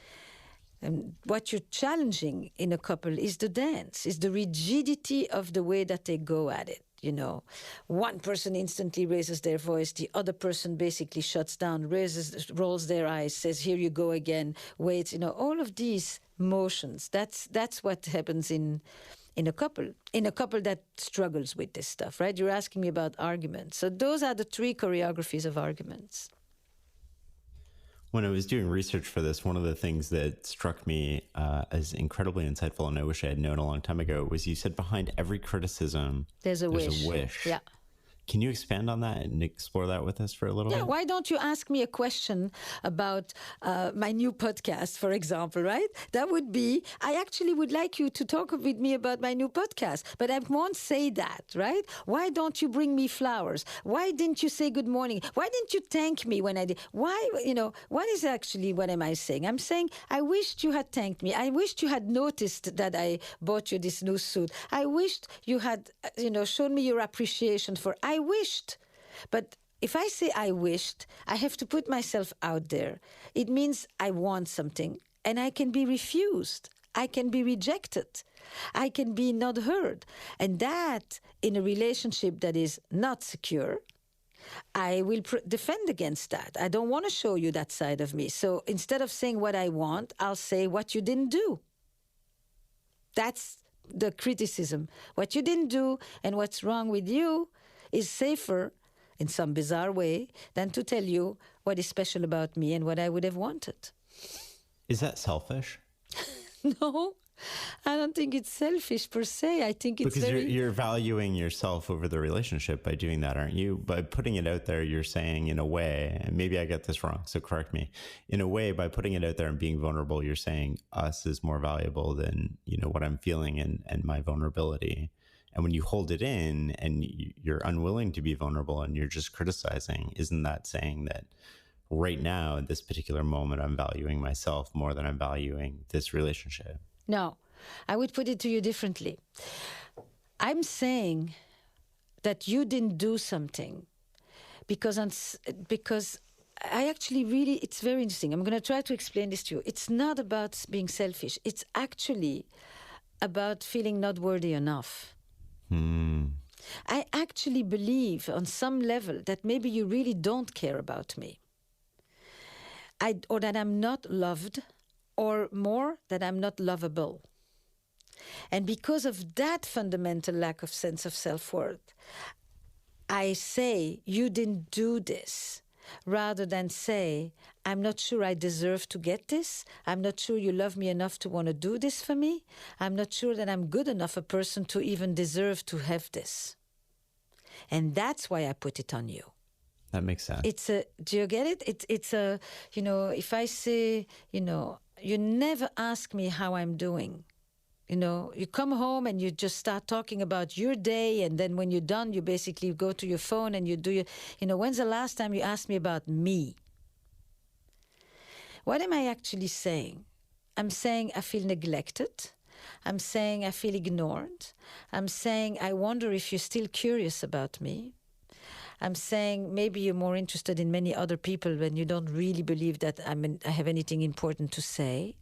And what you're challenging in a couple is the dance, is the rigidity of the way that they go at it. You know, one person instantly raises their voice, the other person basically shuts down, rolls their eyes, says, "Here you go again," waits. You know, all of these motions. That's what happens in a couple that struggles with this stuff, right? You're asking me about arguments. So those are the three choreographies of arguments. When I was doing research for this, one of the things that struck me as incredibly insightful, and I wish I had known a long time ago, was you said behind every criticism, there's a wish. Yeah. Can you expand on that and explore that with us for a little bit? Yeah, why don't you ask me a question about my new podcast, for example, right? That would be, I actually would like you to talk with me about my new podcast, but I won't say that, right? Why don't you bring me flowers? Why didn't you say good morning? Why didn't you thank me when I did? Why, what is actually, what am I saying? I'm saying, I wished you had thanked me. I wished you had noticed that I bought you this new suit. I wished you had, shown me your appreciation for, I wished. But if I say I wished, I have to put myself out there. It means I want something, and I can be refused. I can be rejected. I can be not heard. And that, in a relationship that is not secure, I will defend against that. I don't want to show you that side of me. So instead of saying what I want, I'll say what you didn't do. That's the criticism. What you didn't do and what's wrong with you is safer, in some bizarre way, than to tell you what is special about me and what I would have wanted. Is that selfish? No, I don't think it's selfish per se. I think it's because you're valuing yourself over the relationship by doing that, aren't you? By putting it out there, you're saying in a way, and maybe I get this wrong, so correct me. In a way, by putting it out there and being vulnerable, you're saying us is more valuable than, what I'm feeling and my vulnerability. And when you hold it in and you're unwilling to be vulnerable and you're just criticizing, isn't that saying that right now, at this particular moment, I'm valuing myself more than I'm valuing this relationship? No, I would put it to you differently. I'm saying that you didn't do something because I actually really, it's very interesting. I'm going to try to explain this to you. It's not about being selfish. It's actually about feeling not worthy enough. I actually believe on some level that maybe you really don't care about me. Or that I'm not loved, or more, that I'm not lovable. And because of that fundamental lack of sense of self-worth, I say, you didn't do this, rather than say, I'm not sure I deserve to get this. I'm not sure you love me enough to want to do this for me. I'm not sure that I'm good enough a person to even deserve to have this. And that's why I put it on you. That makes sense. Do you get it? It's a, if I say, you never ask me how I'm doing. You come home and you just start talking about your day, and then when you're done, you basically go to your phone and you do when's the last time you asked me about me? What am I actually saying? I'm saying I feel neglected. I'm saying I feel ignored. I'm saying I wonder if you're still curious about me. I'm saying maybe you're more interested in many other people when you don't really believe that I have anything important to say.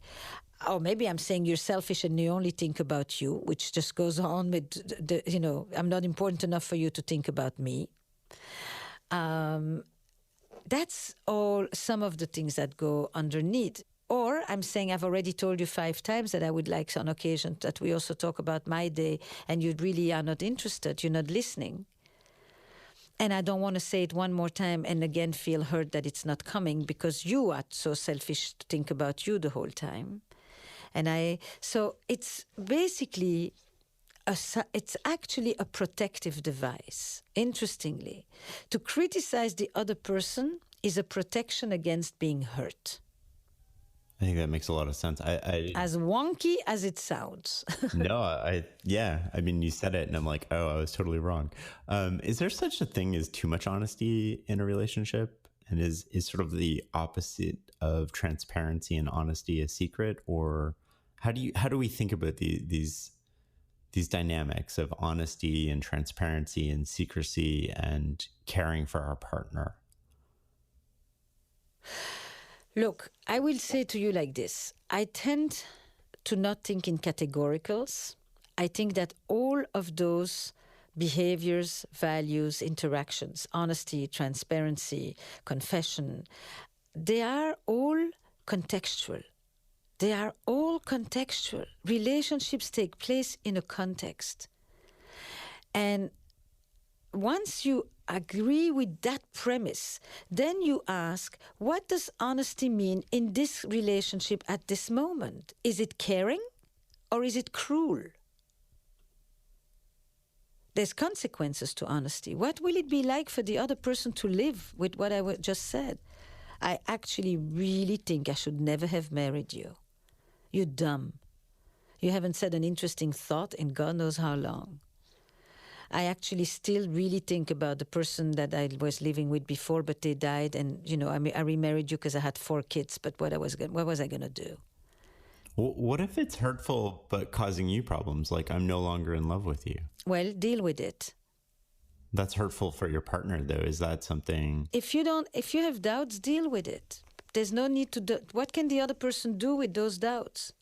Or maybe I'm saying you're selfish and you only think about you, which just goes on with, I'm not important enough for you to think about me. That's all some of the things that go underneath. Or I'm saying I've already told you 5 times that I would like on occasion that we also talk about my day, and you really are not interested, you're not listening. And I don't want to say it one more time and again feel hurt that it's not coming because you are so selfish to think about you the whole time. So it's basically, it's actually a protective device, interestingly. To criticize the other person is a protection against being hurt. I think that makes a lot of sense. As wonky as it sounds. No, you said it and I'm like, oh, I was totally wrong. Is there such a thing as too much honesty in a relationship? And is sort of the opposite of transparency and honesty a secret? Or how do we think about these dynamics of honesty and transparency and secrecy and caring for our partner? Look, I will say to you like this. I tend to not think in categoricals. I think that all of those behaviors, values, interactions, honesty, transparency, confession, they are all contextual. They are all contextual. Relationships take place in a context. And once you agree with that premise, then you ask, what does honesty mean in this relationship at this moment? Is it caring or is it cruel? There's consequences to honesty. What will it be like for the other person to live with what I just said? I actually really think I should never have married you. You're dumb. You haven't said an interesting thought in God knows how long. I actually still really think about the person that I was living with before, but they died, and I remarried you because I had 4 kids. But what was I going to do? Well, what if it's hurtful but causing you problems? Like I'm no longer in love with you. Well, deal with it. That's hurtful for your partner, though. Is that something? If you have doubts, deal with it. There's no need to do. What can the other person do with those doubts?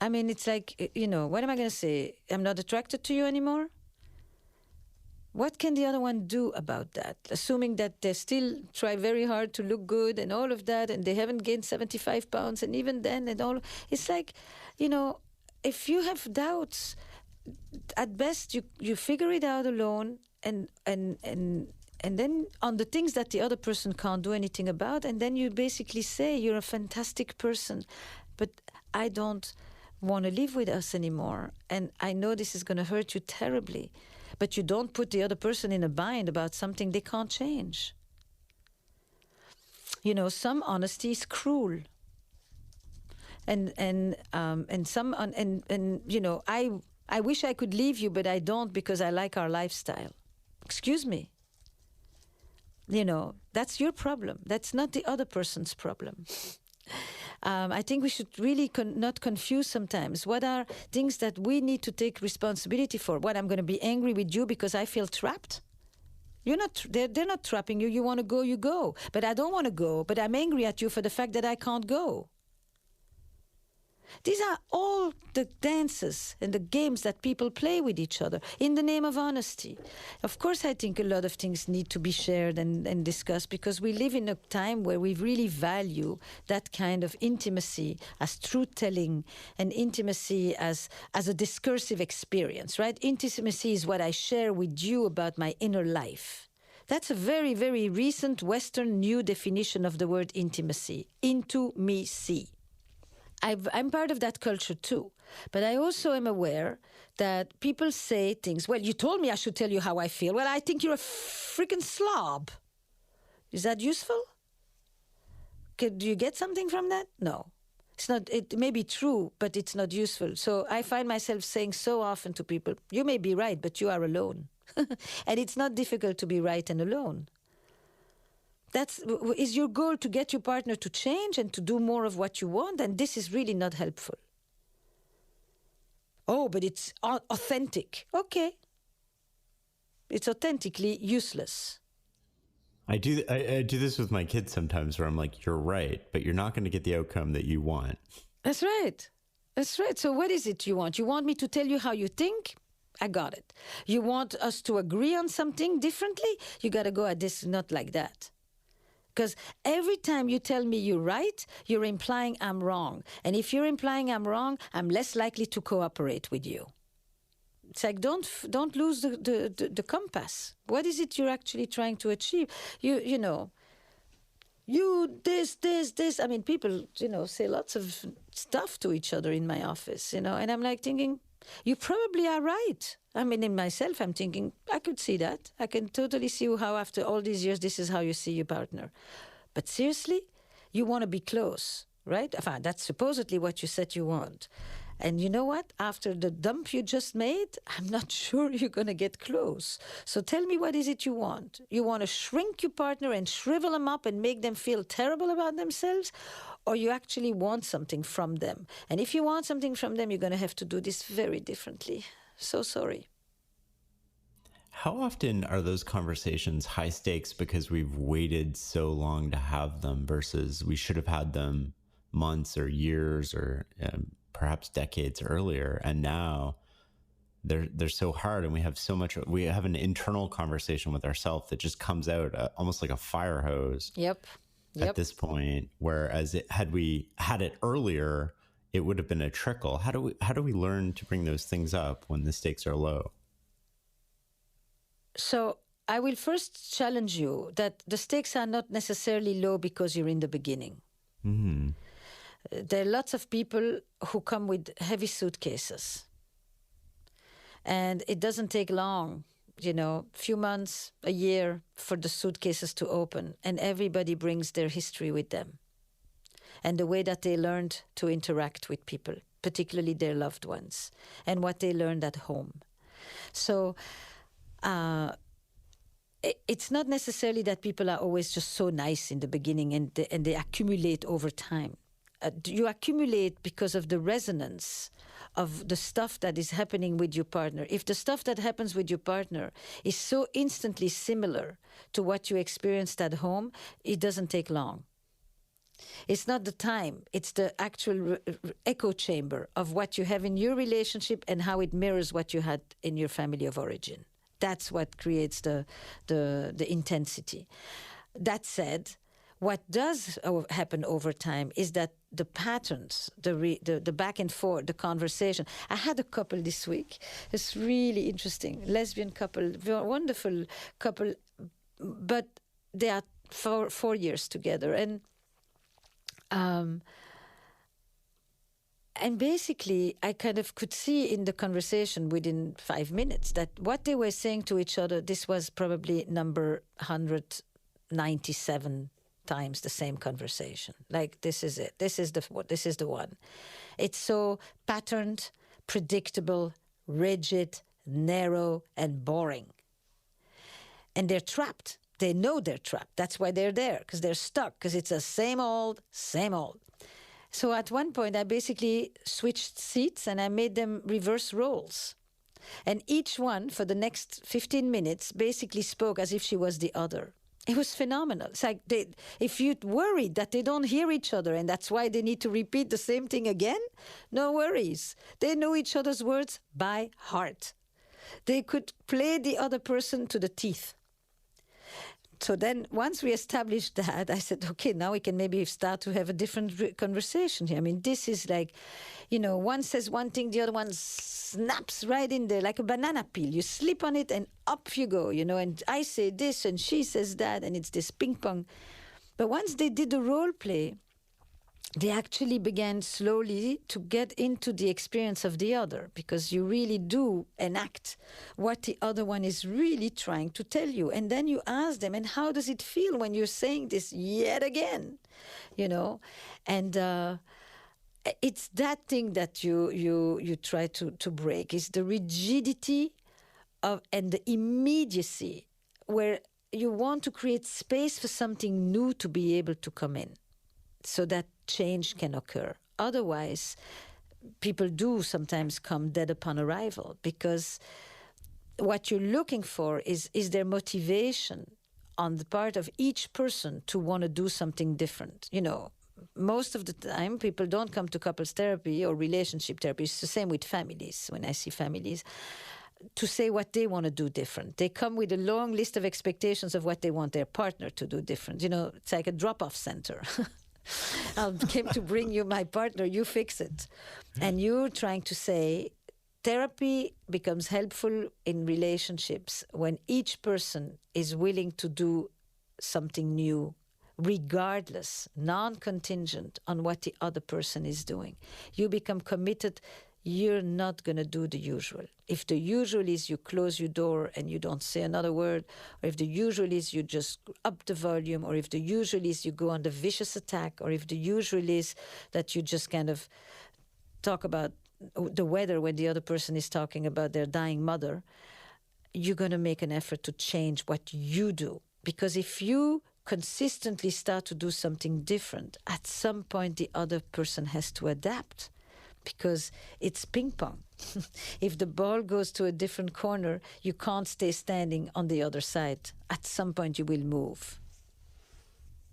I mean, it's like, what am I going to say? I'm not attracted to you anymore? What can the other one do about that? Assuming that they still try very hard to look good and all of that, and they haven't gained 75 pounds, and even then, and all. It's like, if you have doubts, at best you figure it out alone, and then on the things that the other person can't do anything about, and then you basically say, you're a fantastic person, but I don't want to live with us anymore, and I know this is going to hurt you terribly. But you don't put the other person in a bind about something they can't change. Some honesty is cruel. And I wish I could leave you, but I don't because I like our lifestyle. Excuse me. That's your problem. That's not the other person's problem. I think we should really not confuse sometimes. What are things that we need to take responsibility for? What, I'm going to be angry with you because I feel trapped? You're not. They're not trapping you. You want to go, you go. But I don't want to go. But I'm angry at you for the fact that I can't go. These are all the dances and the games that people play with each other in the name of honesty. Of course, I think a lot of things need to be shared and discussed because we live in a time where we really value that kind of intimacy as truth-telling and intimacy as a discursive experience, right? Intimacy is what I share with you about my inner life. That's a very, very recent Western new definition of the word intimacy. Into me see. I'm part of that culture too. But I also am aware that people say things, well, you told me I should tell you how I feel. Well, I think you're a freaking slob. Is that useful? Do you get something from that? No. It's not. It may be true, but it's not useful. So I find myself saying so often to people, you may be right, but you are alone. And it's not difficult to be right and alone. Is your goal to get your partner to change and to do more of what you want? And this is really not helpful. Oh, but it's authentic. Okay. It's authentically useless. I do this with my kids sometimes where I'm like, you're right, but you're not going to get the outcome that you want. That's right. That's right. So what is it you want? You want me to tell you how you think? I got it. You want us to agree on something differently? You got to go at this not like that. Because every time you tell me you're right, you're implying I'm wrong. And if you're implying I'm wrong, I'm less likely to cooperate with you. It's like, don't lose the compass. What is it you're actually trying to achieve? This. I mean, people, say lots of stuff to each other in my office, and I'm like thinking, you probably are right. I mean, in myself, I'm thinking, I could see that. I can totally see how after all these years, this is how you see your partner. But seriously, you want to be close, right? Enfin, that's supposedly what you said you want. And you know what? After the dump you just made, I'm not sure you're going to get close. So tell me, what is it you want? You want to shrink your partner and shrivel them up and make them feel terrible about themselves? Or you actually want something from them? And if you want something from them, you're going to have to do this very differently. So sorry. How often are those conversations high stakes because we've waited so long to have them versus we should have had them months or years or perhaps decades earlier, and now they're so hard, and we have an internal conversation with ourselves that just comes out almost like a fire hose. Yep. At this point, whereas had we had it earlier, it would have been a trickle. How do we learn to bring those things up when the stakes are low? So I will first challenge you that the stakes are not necessarily low because you're in the beginning. Mm-hmm. There are lots of people who come with heavy suitcases. And it doesn't take long, few months, a year for the suitcases to open. And everybody brings their history with them. And the way that they learned to interact with people, particularly their loved ones, and what they learned at home. So it's not necessarily that people are always just so nice in the beginning and they accumulate over time. you accumulate because of the resonance of the stuff that is happening with your partner. If the stuff that happens with your partner is so instantly similar to what you experienced at home, it doesn't take long. It's not the time, it's the actual echo chamber of what you have in your relationship and how it mirrors what you had in your family of origin. That's what creates the intensity. That said, what does happen over time is that the patterns, the back and forth, the conversation. I had a couple this week. It's really interesting. Lesbian couple, wonderful couple, but they are 4 years together. And basically, I kind of could see in the conversation within 5 minutes that what they were saying to each other, this was probably number 197 times the same conversation. Like, this is it. This is the one. It's so patterned, predictable, rigid, narrow, and boring. And they're trapped. They know they're trapped. That's why they're there, because they're stuck, because it's the same old, same old. So at one point, I basically switched seats and I made them reverse roles. And each one, for the next 15 minutes, basically spoke as if she was the other. It was phenomenal. It's like if you're worried that they don't hear each other and that's why they need to repeat the same thing again, no worries. They know each other's words by heart. They could play the other person to the teeth. So then once we established that, I said, okay, now we can maybe start to have a different conversation here. I mean, this is like, one says one thing, the other one snaps right in there like a banana peel. You slip on it and up you go, and I say this and she says that, and it's this ping pong. But once they did the role play, they actually began slowly to get into the experience of the other, because you really do enact what the other one is really trying to tell you. And then you ask them, and how does it feel when you're saying this yet again? And it's that thing that you try to break, is the rigidity and the immediacy, where you want to create space for something new to be able to come in, so that change can occur. Otherwise, people do sometimes come dead upon arrival, because what you're looking for is there motivation on the part of each person to want to do something different. Most of the time, people don't come to couples therapy or relationship therapy. It's the same with families. When I see families, to say what they want to do different. They come with a long list of expectations of what they want their partner to do different. It's like a drop-off center. I came to bring you my partner, you fix it. And you're trying to say therapy becomes helpful in relationships when each person is willing to do something new, regardless, non-contingent on what the other person is doing. You become committed. You're not going to do the usual. If the usual is you close your door and you don't say another word, or if the usual is you just up the volume, or if the usual is you go on the vicious attack, or if the usual is that you just kind of talk about the weather when the other person is talking about their dying mother, you're going to make an effort to change what you do. Because if you consistently start to do something different, at some point the other person has to adapt. Because it's ping pong. If the ball goes to a different corner, you can't stay standing on the other side. At some point, you will move.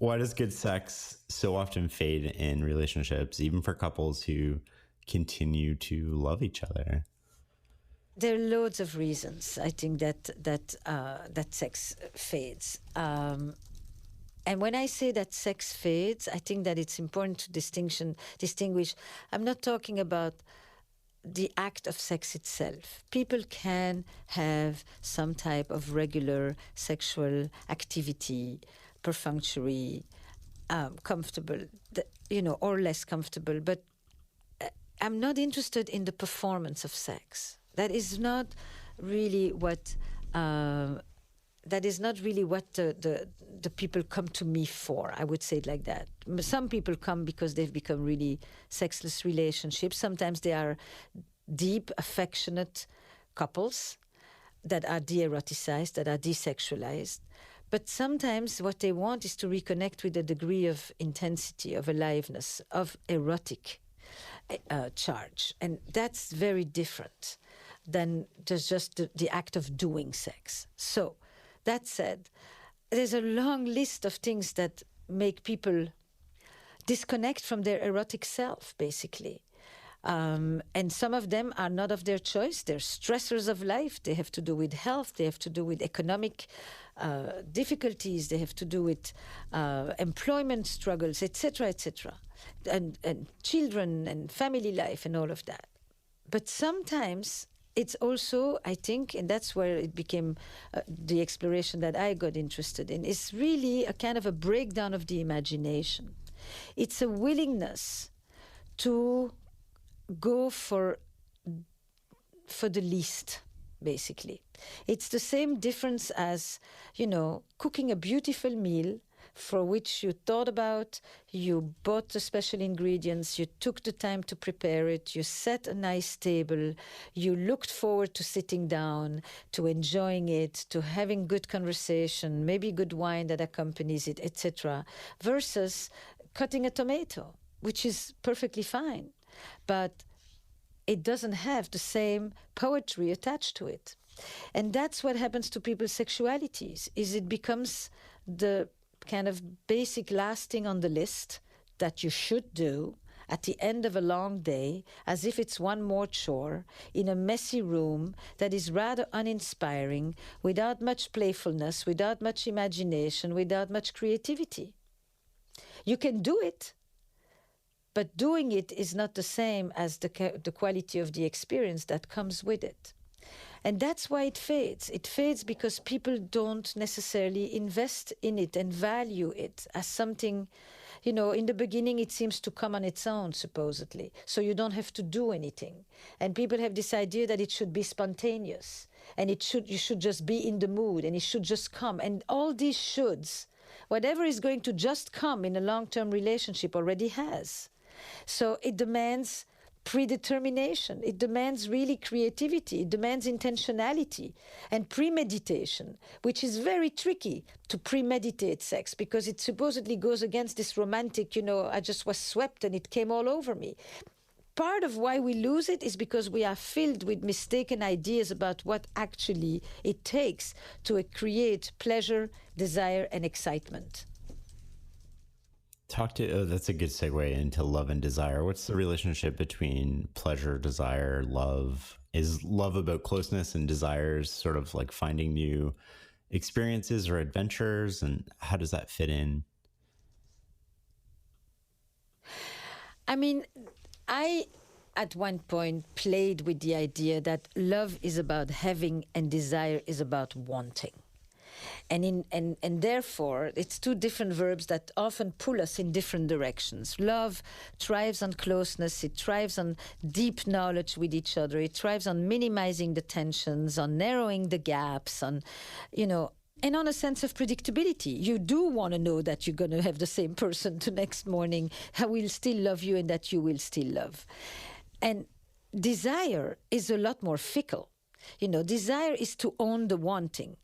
Why does good sex so often fade in relationships, even for couples who continue to love each other? There are loads of reasons. I think that sex fades. And when I say that sex fades, I think that it's important to distinguish. I'm not talking about the act of sex itself. People can have some type of regular sexual activity, perfunctory, comfortable, or less comfortable. But I'm not interested in the performance of sex. That is not really what. That is not really what the people come to me for. I would say it like that. Some people come because they've become really sexless relationships. Sometimes they are deep, affectionate couples that are de-eroticized, that are desexualized. But sometimes what they want is to reconnect with a degree of intensity, of aliveness, of erotic charge. And that's very different than just the act of doing sex. So, that said, there's a long list of things that make people disconnect from their erotic self, basically. And some of them are not of their choice. They're stressors of life. They have to do with health. They have to do with economic difficulties. They have to do with employment struggles, etc., etc., and children and family life and all of that. But sometimes it's also, I think, and that's where it became the exploration that I got interested in, is really a kind of a breakdown of the imagination. It's a willingness to go for the least, basically. It's the same difference as, cooking a beautiful meal for which you thought about, you bought the special ingredients, you took the time to prepare it, you set a nice table, you looked forward to sitting down, to enjoying it, to having good conversation, maybe good wine that accompanies it, etc., versus cutting a tomato, which is perfectly fine. But it doesn't have the same poetry attached to it. And that's what happens to people's sexualities, is it becomes the kind of basic last thing on the list that you should do at the end of a long day, as if it's one more chore, in a messy room that is rather uninspiring, without much playfulness, without much imagination, without much creativity. You can do it, but doing it is not the same as the quality of the experience that comes with it. And that's why it fades. It fades because people don't necessarily invest in it and value it as something, in the beginning it seems to come on its own, supposedly. So you don't have to do anything. And people have this idea that it should be spontaneous. And you should just be in the mood and it should just come. And all these shoulds, whatever is going to just come in a long-term relationship already has. So it demands predetermination. It demands really creativity. It demands intentionality and premeditation, which is very tricky to premeditate sex because it supposedly goes against this romantic, I just was swept and it came all over me. Part of why we lose it is because we are filled with mistaken ideas about what actually it takes to create pleasure, desire, and excitement. That's a good segue into love and desire. What's the relationship between pleasure, desire, love? Is love about closeness and desires sort of like finding new experiences or adventures? And how does that fit in? I mean, I, at one point, played with the idea that love is about having and desire is about wanting. And therefore, it's two different verbs that often pull us in different directions. Love thrives on closeness. It thrives on deep knowledge with each other. It thrives on minimizing the tensions, on narrowing the gaps, and on a sense of predictability. You do want to know that you're going to have the same person the next morning who will still love you and that you will still love. And desire is a lot more fickle. Desire is to own the wanting.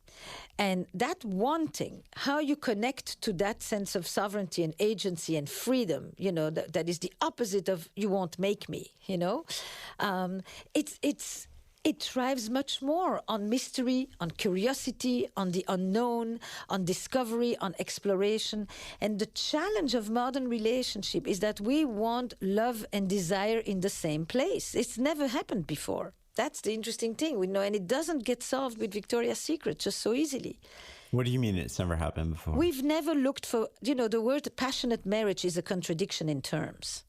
And that wanting, how you connect to that sense of sovereignty and agency and freedom, that is the opposite of you won't make me, it thrives much more on mystery, on curiosity, on the unknown, on discovery, on exploration. And the challenge of modern relationship is that we want love and desire in the same place. It's never happened before. That's the interesting thing, and it doesn't get solved with Victoria's Secret just so easily. What do you mean it's never happened before? We've never looked for, the word passionate marriage is a contradiction in terms.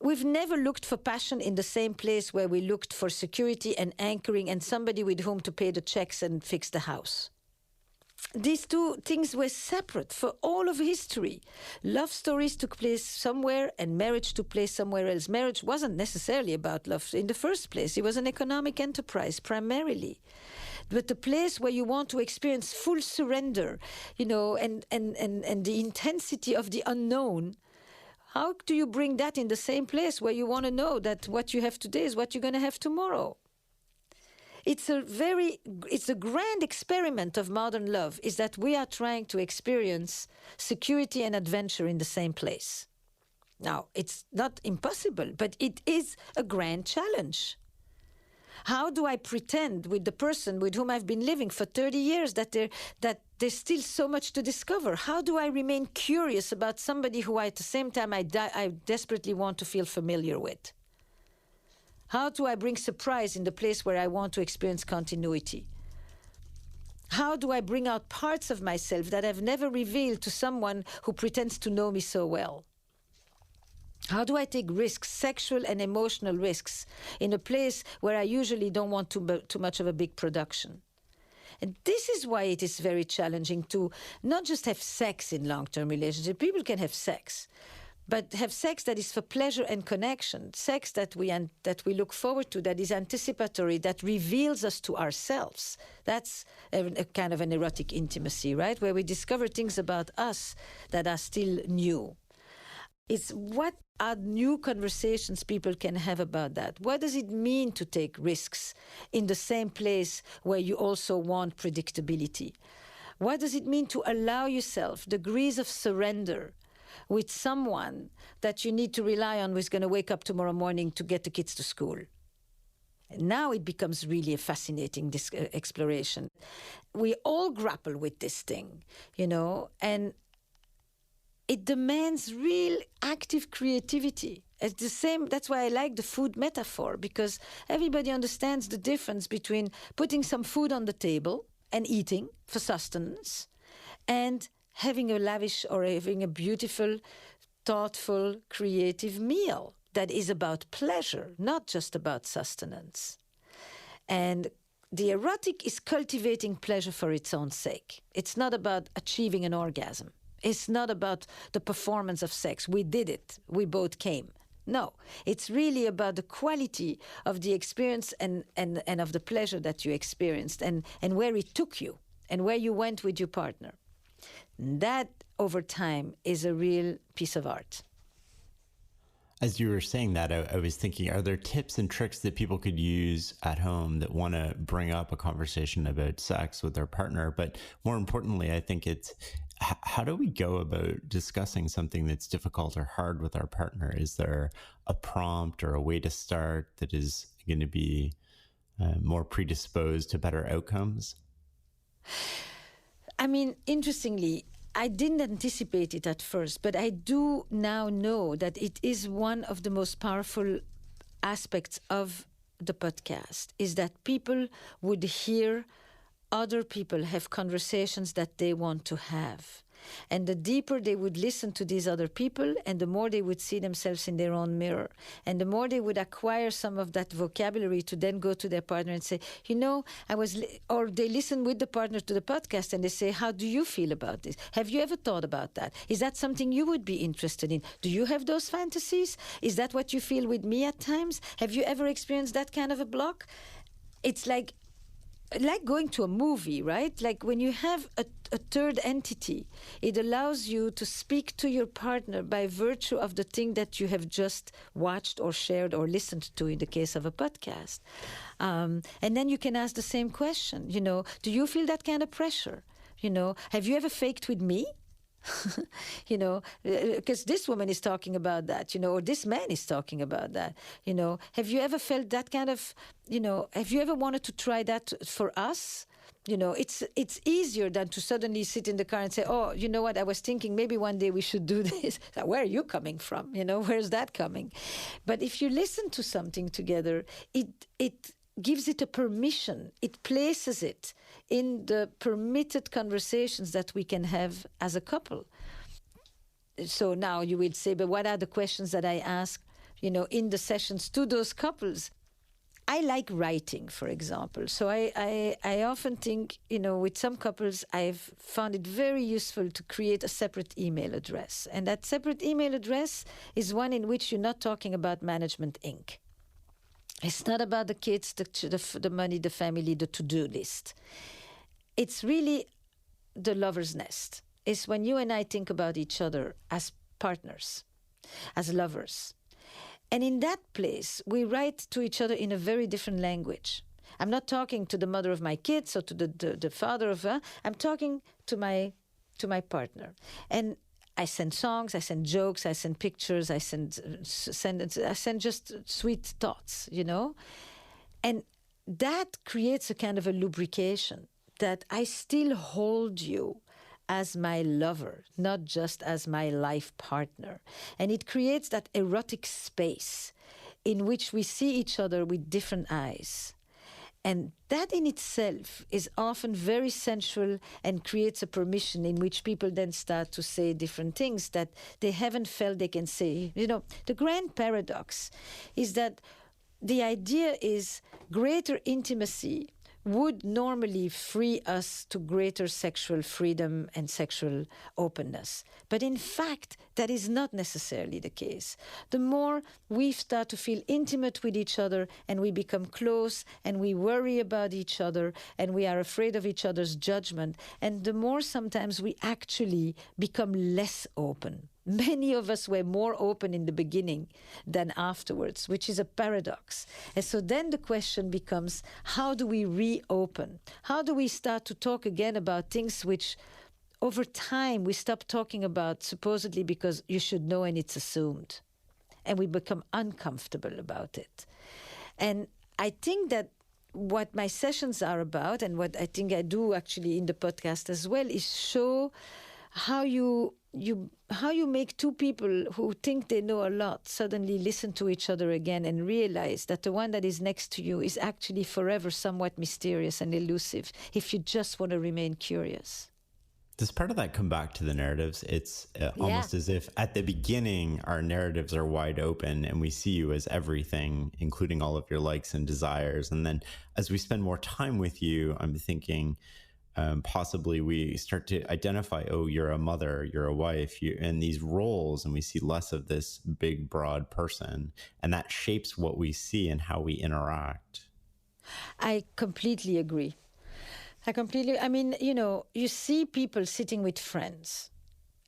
We've never looked for passion in the same place where we looked for security and anchoring and somebody with whom to pay the checks and fix the house. These two things were separate for all of history. Love stories took place somewhere and marriage took place somewhere else. Marriage wasn't necessarily about love in the first place. It was an economic enterprise primarily. But the place where you want to experience full surrender, and the intensity of the unknown, how do you bring that in the same place where you want to know that what you have today is what you're going to have tomorrow? it's a grand experiment of modern love, is that we are trying to experience security and adventure in the same place. Now, it's not impossible, but it is a grand challenge. How do I pretend with the person with whom I've been living for 30 years that there's still so much to discover? How do I remain curious about somebody who at the same time I desperately want to feel familiar with? How do I bring surprise in the place where I want to experience continuity? How do I bring out parts of myself that I've never revealed to someone who pretends to know me so well? How do I take risks, sexual and emotional risks, in a place where I usually don't want too much of a big production? And this is why it is very challenging to not just have sex in long-term relationships. People can have sex, but have sex that is for pleasure and connection, sex that we look forward to, that is anticipatory, that reveals us to ourselves. That's a kind of an erotic intimacy, right? Where we discover things about us that are still new. It's what are new conversations people can have about that? What does it mean to take risks in the same place where you also want predictability? What does it mean to allow yourself degrees of surrender with someone that you need to rely on who's going to wake up tomorrow morning to get the kids to school? Now it becomes really a fascinating exploration. We all grapple with this thing, and it demands real active creativity. It's the same. That's why I like the food metaphor, because everybody understands the difference between putting some food on the table and eating for sustenance and having a lavish or having a beautiful, thoughtful, creative meal that is about pleasure, not just about sustenance. And the erotic is cultivating pleasure for its own sake. It's not about achieving an orgasm. It's not about the performance of sex. We did it. We both came. No, it's really about the quality of the experience and of the pleasure that you experienced and where it took you and where you went with your partner. That, over time, is a real piece of art. As you were saying that, I was thinking, are there tips and tricks that people could use at home that want to bring up a conversation about sex with their partner? But more importantly, I think it's, how do we go about discussing something that's difficult or hard with our partner? Is there a prompt or a way to start that is going to be more predisposed to better outcomes? I mean, interestingly, I didn't anticipate it at first, but I do now know that it is one of the most powerful aspects of the podcast, is that people would hear other people have conversations that they want to have. And the deeper they would listen to these other people, and the more they would see themselves in their own mirror, and the more they would acquire some of that vocabulary to then go to their partner and say, or they listen with the partner to the podcast and they say, how do you feel about this? Have you ever thought about that? Is that something you would be interested in? Do you have those fantasies? Is that what you feel with me at times? Have you ever experienced that kind of a block? It's like going to a movie, right? Like when you have a third entity, it allows you to speak to your partner by virtue of the thing that you have just watched or shared or listened to in the case of a podcast. And then you can ask the same question, do you feel that kind of pressure? Have you ever faked with me? Because this woman is talking about that, or this man is talking about that, have you ever felt that kind of, have you ever wanted to try that for us? It's easier than to suddenly sit in the car and say, oh, you know what, I was thinking maybe one day we should do this. Where are you coming from? Where's that coming? But if you listen to something together, it gives it a permission. It places it in the permitted conversations that we can have as a couple. So now you would say, but what are the questions that I ask, in the sessions to those couples? I like writing, for example. So I often think, with some couples, I've found it very useful to create a separate email address. And that separate email address is one in which you're not talking about Management Inc. It's not about the kids, the money, the family, the to-do list. It's really the lover's nest. It's when you and I think about each other as partners, as lovers. And in that place, we write to each other in a very different language. I'm not talking to the mother of my kids or to the father of her. I'm talking to my partner. And I send songs, I send jokes, I send pictures, I send just sweet thoughts, And that creates a kind of a lubrication that I still hold you as my lover, not just as my life partner. And it creates that erotic space in which we see each other with different eyes. And that in itself is often very sensual and creates a permission in which people then start to say different things that they haven't felt they can say. The grand paradox is that the idea is greater intimacy would normally free us to greater sexual freedom and sexual openness. But in fact, that is not necessarily the case. The more we start to feel intimate with each other and we become close and we worry about each other and we are afraid of each other's judgment, and the more sometimes we actually become less open. Many of us were more open in the beginning than afterwards, which is a paradox. And so then the question becomes, how do we reopen? How do we start to talk again about things which over time we stop talking about supposedly because you should know and it's assumed, and we become uncomfortable about it? And I think that what my sessions are about, and what I think I do actually in the podcast as well, is show how you make two people who think they know a lot suddenly listen to each other again and realize that the one that is next to you is actually forever somewhat mysterious and elusive if you just want to remain curious. Does part of that come back to the narratives? It's almost as if at the beginning, our narratives are wide open and we see you as everything, including all of your likes and desires. And then as we spend more time with you, I'm thinking possibly we start to identify, oh, you're a mother, you're a wife, and these roles, and we see less of this big, broad person. And that shapes what we see and how we interact. I completely agree. I mean, you see people sitting with friends.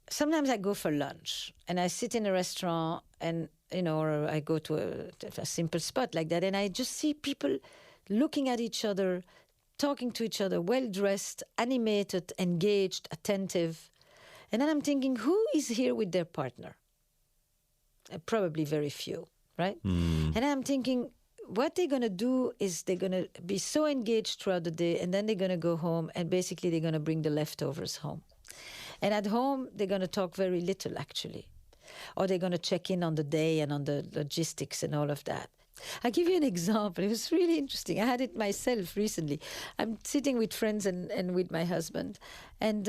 Sometimes I go for lunch and I sit in a restaurant and, or I go to a simple spot like that, and I just see people looking at each other, talking to each other, well-dressed, animated, engaged, attentive. And then I'm thinking, who is here with their partner? Probably very few, right? Mm. And I'm thinking, what they're going to do is they're going to be so engaged throughout the day, and then they're going to go home, and basically they're going to bring the leftovers home. And at home, they're going to talk very little, actually. Or they're going to check in on the day and on the logistics and all of that. I'll give you an example. It was really interesting. I had it myself recently. I'm sitting with friends and with my husband, and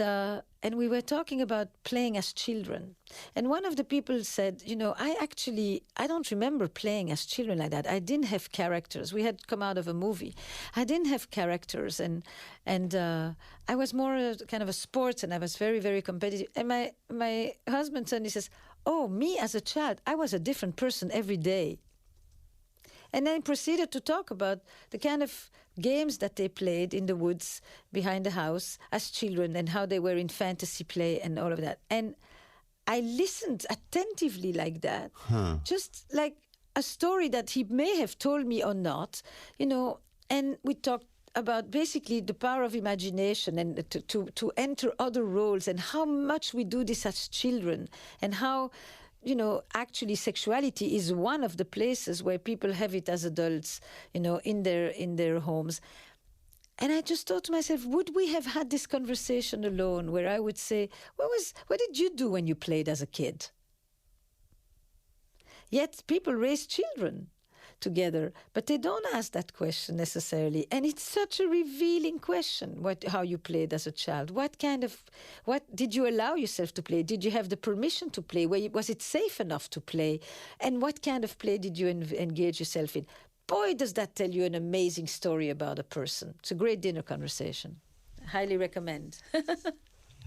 we were talking about playing as children. And one of the people said, I don't remember playing as children like that. I didn't have characters. We had come out of a movie. I didn't have characters, and I was more kind of a sports, and I was very, very competitive. And my husband suddenly says, "Oh, me as a child, I was a different person every day." And then proceeded to talk about the kind of games that they played in the woods behind the house as children and how they were in fantasy play and all of that. And I listened attentively like that, just like a story that he may have told me or not, and we talked about basically the power of imagination and to enter other roles and how much we do this as children and how actually sexuality is one of the places where people have it as adults, in their homes. And I just thought to myself, would we have had this conversation alone where I would say, what did you do when you played as a kid? Yet people raise children together, but they don't ask that question necessarily. And it's such a revealing question, how you played as a child. What did you allow yourself to play? Did you have the permission to play? Was it safe enough to play? And what kind of play did you engage yourself in? Boy, does that tell you an amazing story about a person. It's a great dinner conversation. Highly recommend.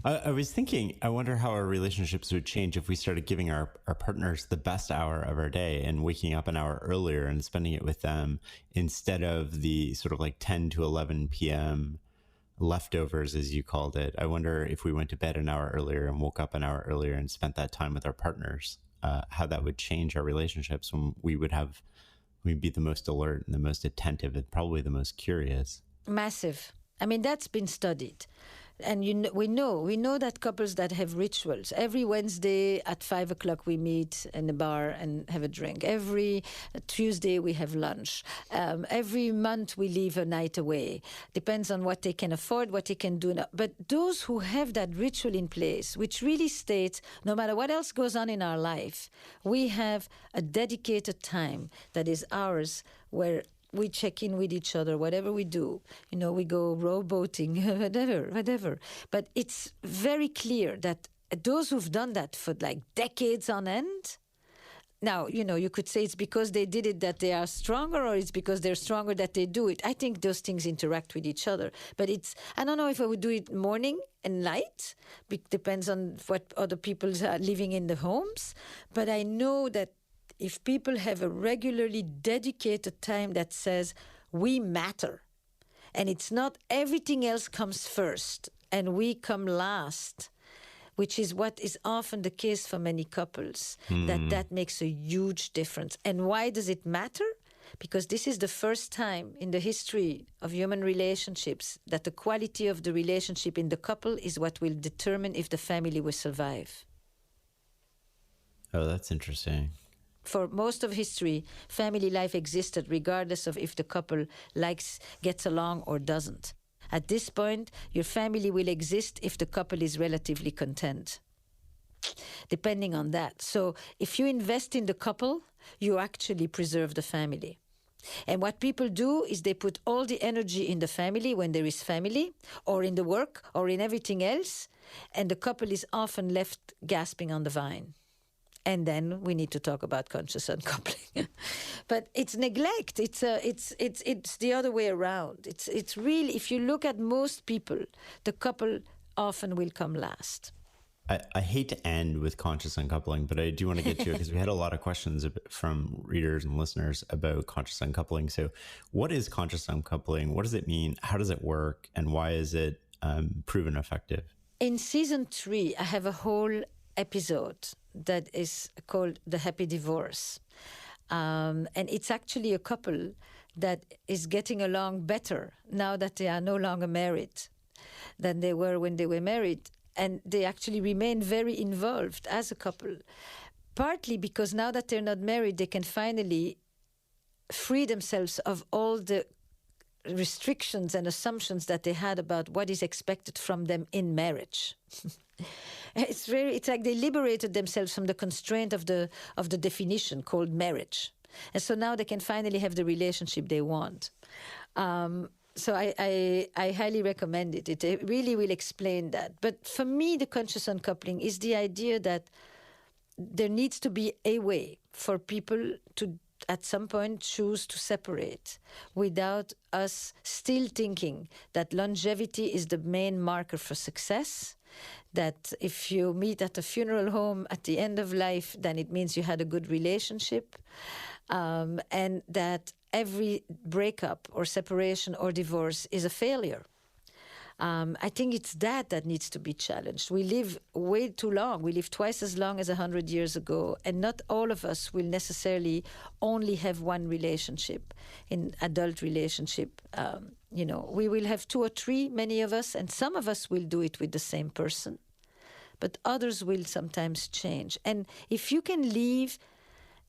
I was thinking, I wonder how our relationships would change if we started giving our partners the best hour of our day and waking up an hour earlier and spending it with them instead of the sort of like 10 to 11 p.m. leftovers, as you called it. I wonder if we went to bed an hour earlier and woke up an hour earlier and spent that time with our partners, how that would change our relationships when we would have We'd be the most alert and the most attentive and probably the most curious. Massive. I mean, that's been studied. And we know that couples that have rituals, every Wednesday at 5 o'clock we meet in a bar and have a drink. Every Tuesday we have lunch. Every month we leave a night away. Depends on what they can afford, what they can do. But those who have that ritual in place, which really states no matter what else goes on in our life, we have a dedicated time that is ours where we check in with each other, whatever we do. We go rowboating, whatever. But it's very clear that those who've done that for like decades on end, now, you could say it's because they did it that they are stronger, or it's because they're stronger that they do it. I think those things interact with each other. But I don't know if I would do it morning and night. Depends on what other people are living in the homes. But I know that if people have a regularly dedicated time that says we matter, and it's not everything else comes first and we come last, which is what is often the case for many couples, that makes a huge difference. And why does it matter? Because this is the first time in the history of human relationships that the quality of the relationship in the couple is what will determine if the family will survive. Oh, that's interesting. For most of history, family life existed regardless of if the couple gets along or doesn't. At this point, your family will exist if the couple is relatively content, depending on that. So if you invest in the couple, you actually preserve the family. And what people do is they put all the energy in the family when there is family, or in the work, or in everything else, and the couple is often left gasping on the vine. And then we need to talk about conscious uncoupling. But it's neglect. It's the other way around. It's really, if you look at most people, the couple often will come last. I hate to end with conscious uncoupling, but I do want to get to it because we had a lot of questions from readers and listeners about conscious uncoupling. So what is conscious uncoupling? What does it mean? How does it work? And why is it proven effective? In season 3, I have a whole episode that is called The Happy Divorce. And it's actually a couple that is getting along better now that they are no longer married than they were when they were married. And they actually remain very involved as a couple, partly because now that they're not married, they can finally free themselves of all the restrictions and assumptions that they had about what is expected from them in marriage. It's like they liberated themselves from the constraint of the definition called marriage. And so now they can finally have the relationship they want. So I highly recommend it. It really will explain that. But for me, the conscious uncoupling is the idea that there needs to be a way for people to, at some point, choose to separate without us still thinking that longevity is the main marker for success, that if you meet at a funeral home at the end of life, then it means you had a good relationship, and that every breakup or separation or divorce is a failure. I think it's that needs to be challenged. We live way too long. We live twice as long as 100 years ago, and not all of us will necessarily only have one relationship, in adult relationship. We will have 2 or 3, many of us, and some of us will do it with the same person, but others will sometimes change. And if you can leave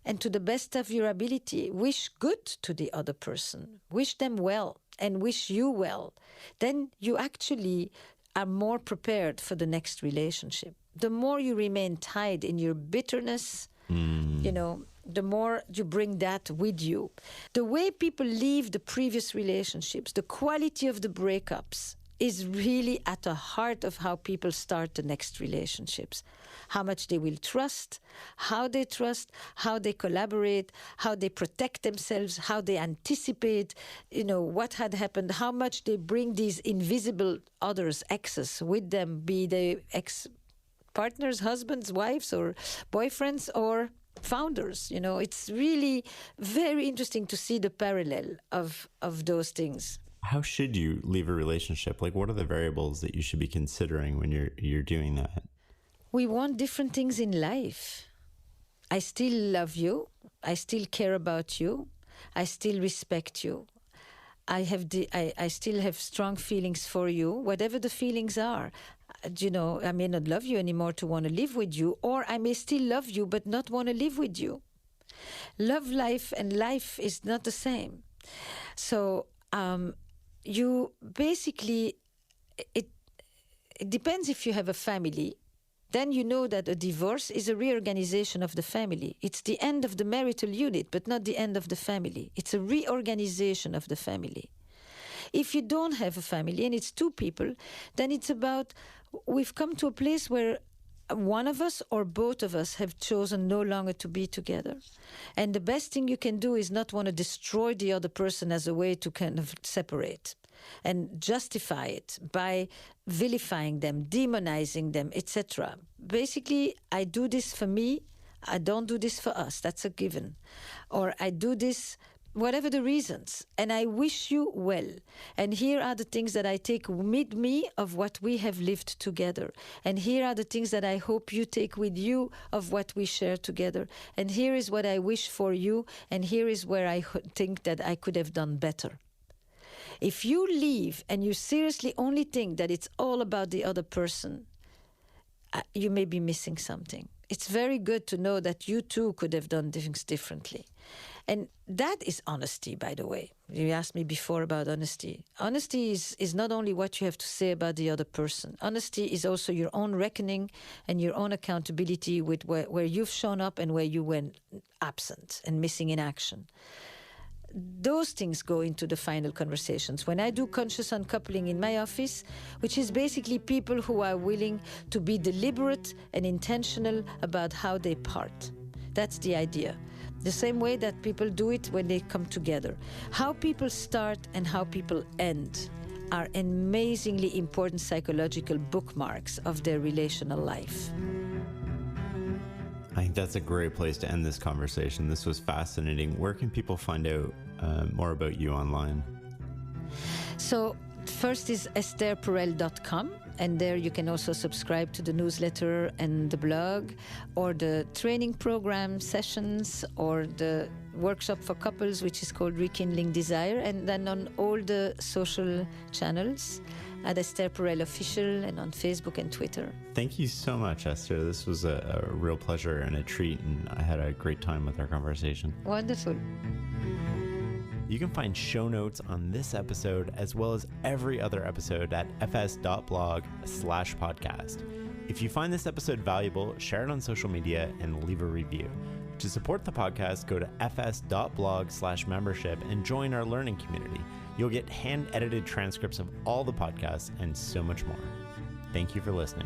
and to the best of your ability, wish good to the other person, wish them well, and wish you well, then you actually are more prepared for the next relationship. The more you remain tied in your bitterness, the more you bring that with you. The way people leave the previous relationships, the quality of the breakups, is really at the heart of how people start the next relationships. How much they will trust, how they collaborate, how they protect themselves, how they anticipate, what had happened, how much they bring these invisible others, exes, with them, be they ex-partners, husbands, wives, or boyfriends, or founders. It's really very interesting to see the parallel of those things. How should you leave a relationship? Like, what are the variables that you should be considering when you're doing that? We want different things in life. I still love you. I still care about you. I still respect you. I still have strong feelings for you, whatever the feelings are. I may not love you anymore to want to live with you, or I may still love you but not want to live with you. Love life and life is not the same. So you basically, it depends if you have a family. Then you know that a divorce is a reorganization of the family. It's the end of the marital unit, but not the end of the family. It's a reorganization of the family. If you don't have a family and it's two people, then it's about, we've come to a place where one of us or both of us have chosen no longer to be together. And the best thing you can do is not want to destroy the other person as a way to kind of separate and justify it by vilifying them, demonizing them, etc. Basically, I do this for me, I don't do this for us. That's a given. Or I do this, whatever the reasons, and I wish you well. And here are the things that I take with me of what we have lived together. And here are the things that I hope you take with you of what we share together. And here is what I wish for you, and here is where I think that I could have done better. If you leave and you seriously only think that it's all about the other person, you may be missing something. It's very good to know that you too could have done things differently. And that is honesty, by the way. You asked me before about honesty. Honesty is not only what you have to say about the other person. Honesty is also your own reckoning and your own accountability with where you've shown up and where you went absent and missing in action. Those things go into the final conversations. When I do conscious uncoupling in my office, which is basically people who are willing to be deliberate and intentional about how they part. That's the idea. The same way that people do it when they come together. How people start and how people end are amazingly important psychological bookmarks of their relational life. I think that's a great place to end this conversation. This was fascinating. Where can people find out more about you online? So first is estherperel.com, and there you can also subscribe to the newsletter and the blog, or the training program sessions, or the workshop for couples, which is called Rekindling Desire, and then on all the social channels at Esther Perel Official and on Facebook and Twitter. Thank you so much, Esther. This was a real pleasure and a treat, and I had a great time with our conversation. Wonderful. You can find show notes on this episode as well as every other episode at fs.blog/podcast. If you find this episode valuable, share it on social media and leave a review. To support the podcast, go to fs.blog/membership and join our learning community. You'll get hand-edited transcripts of all the podcasts and so much more. Thank you for listening.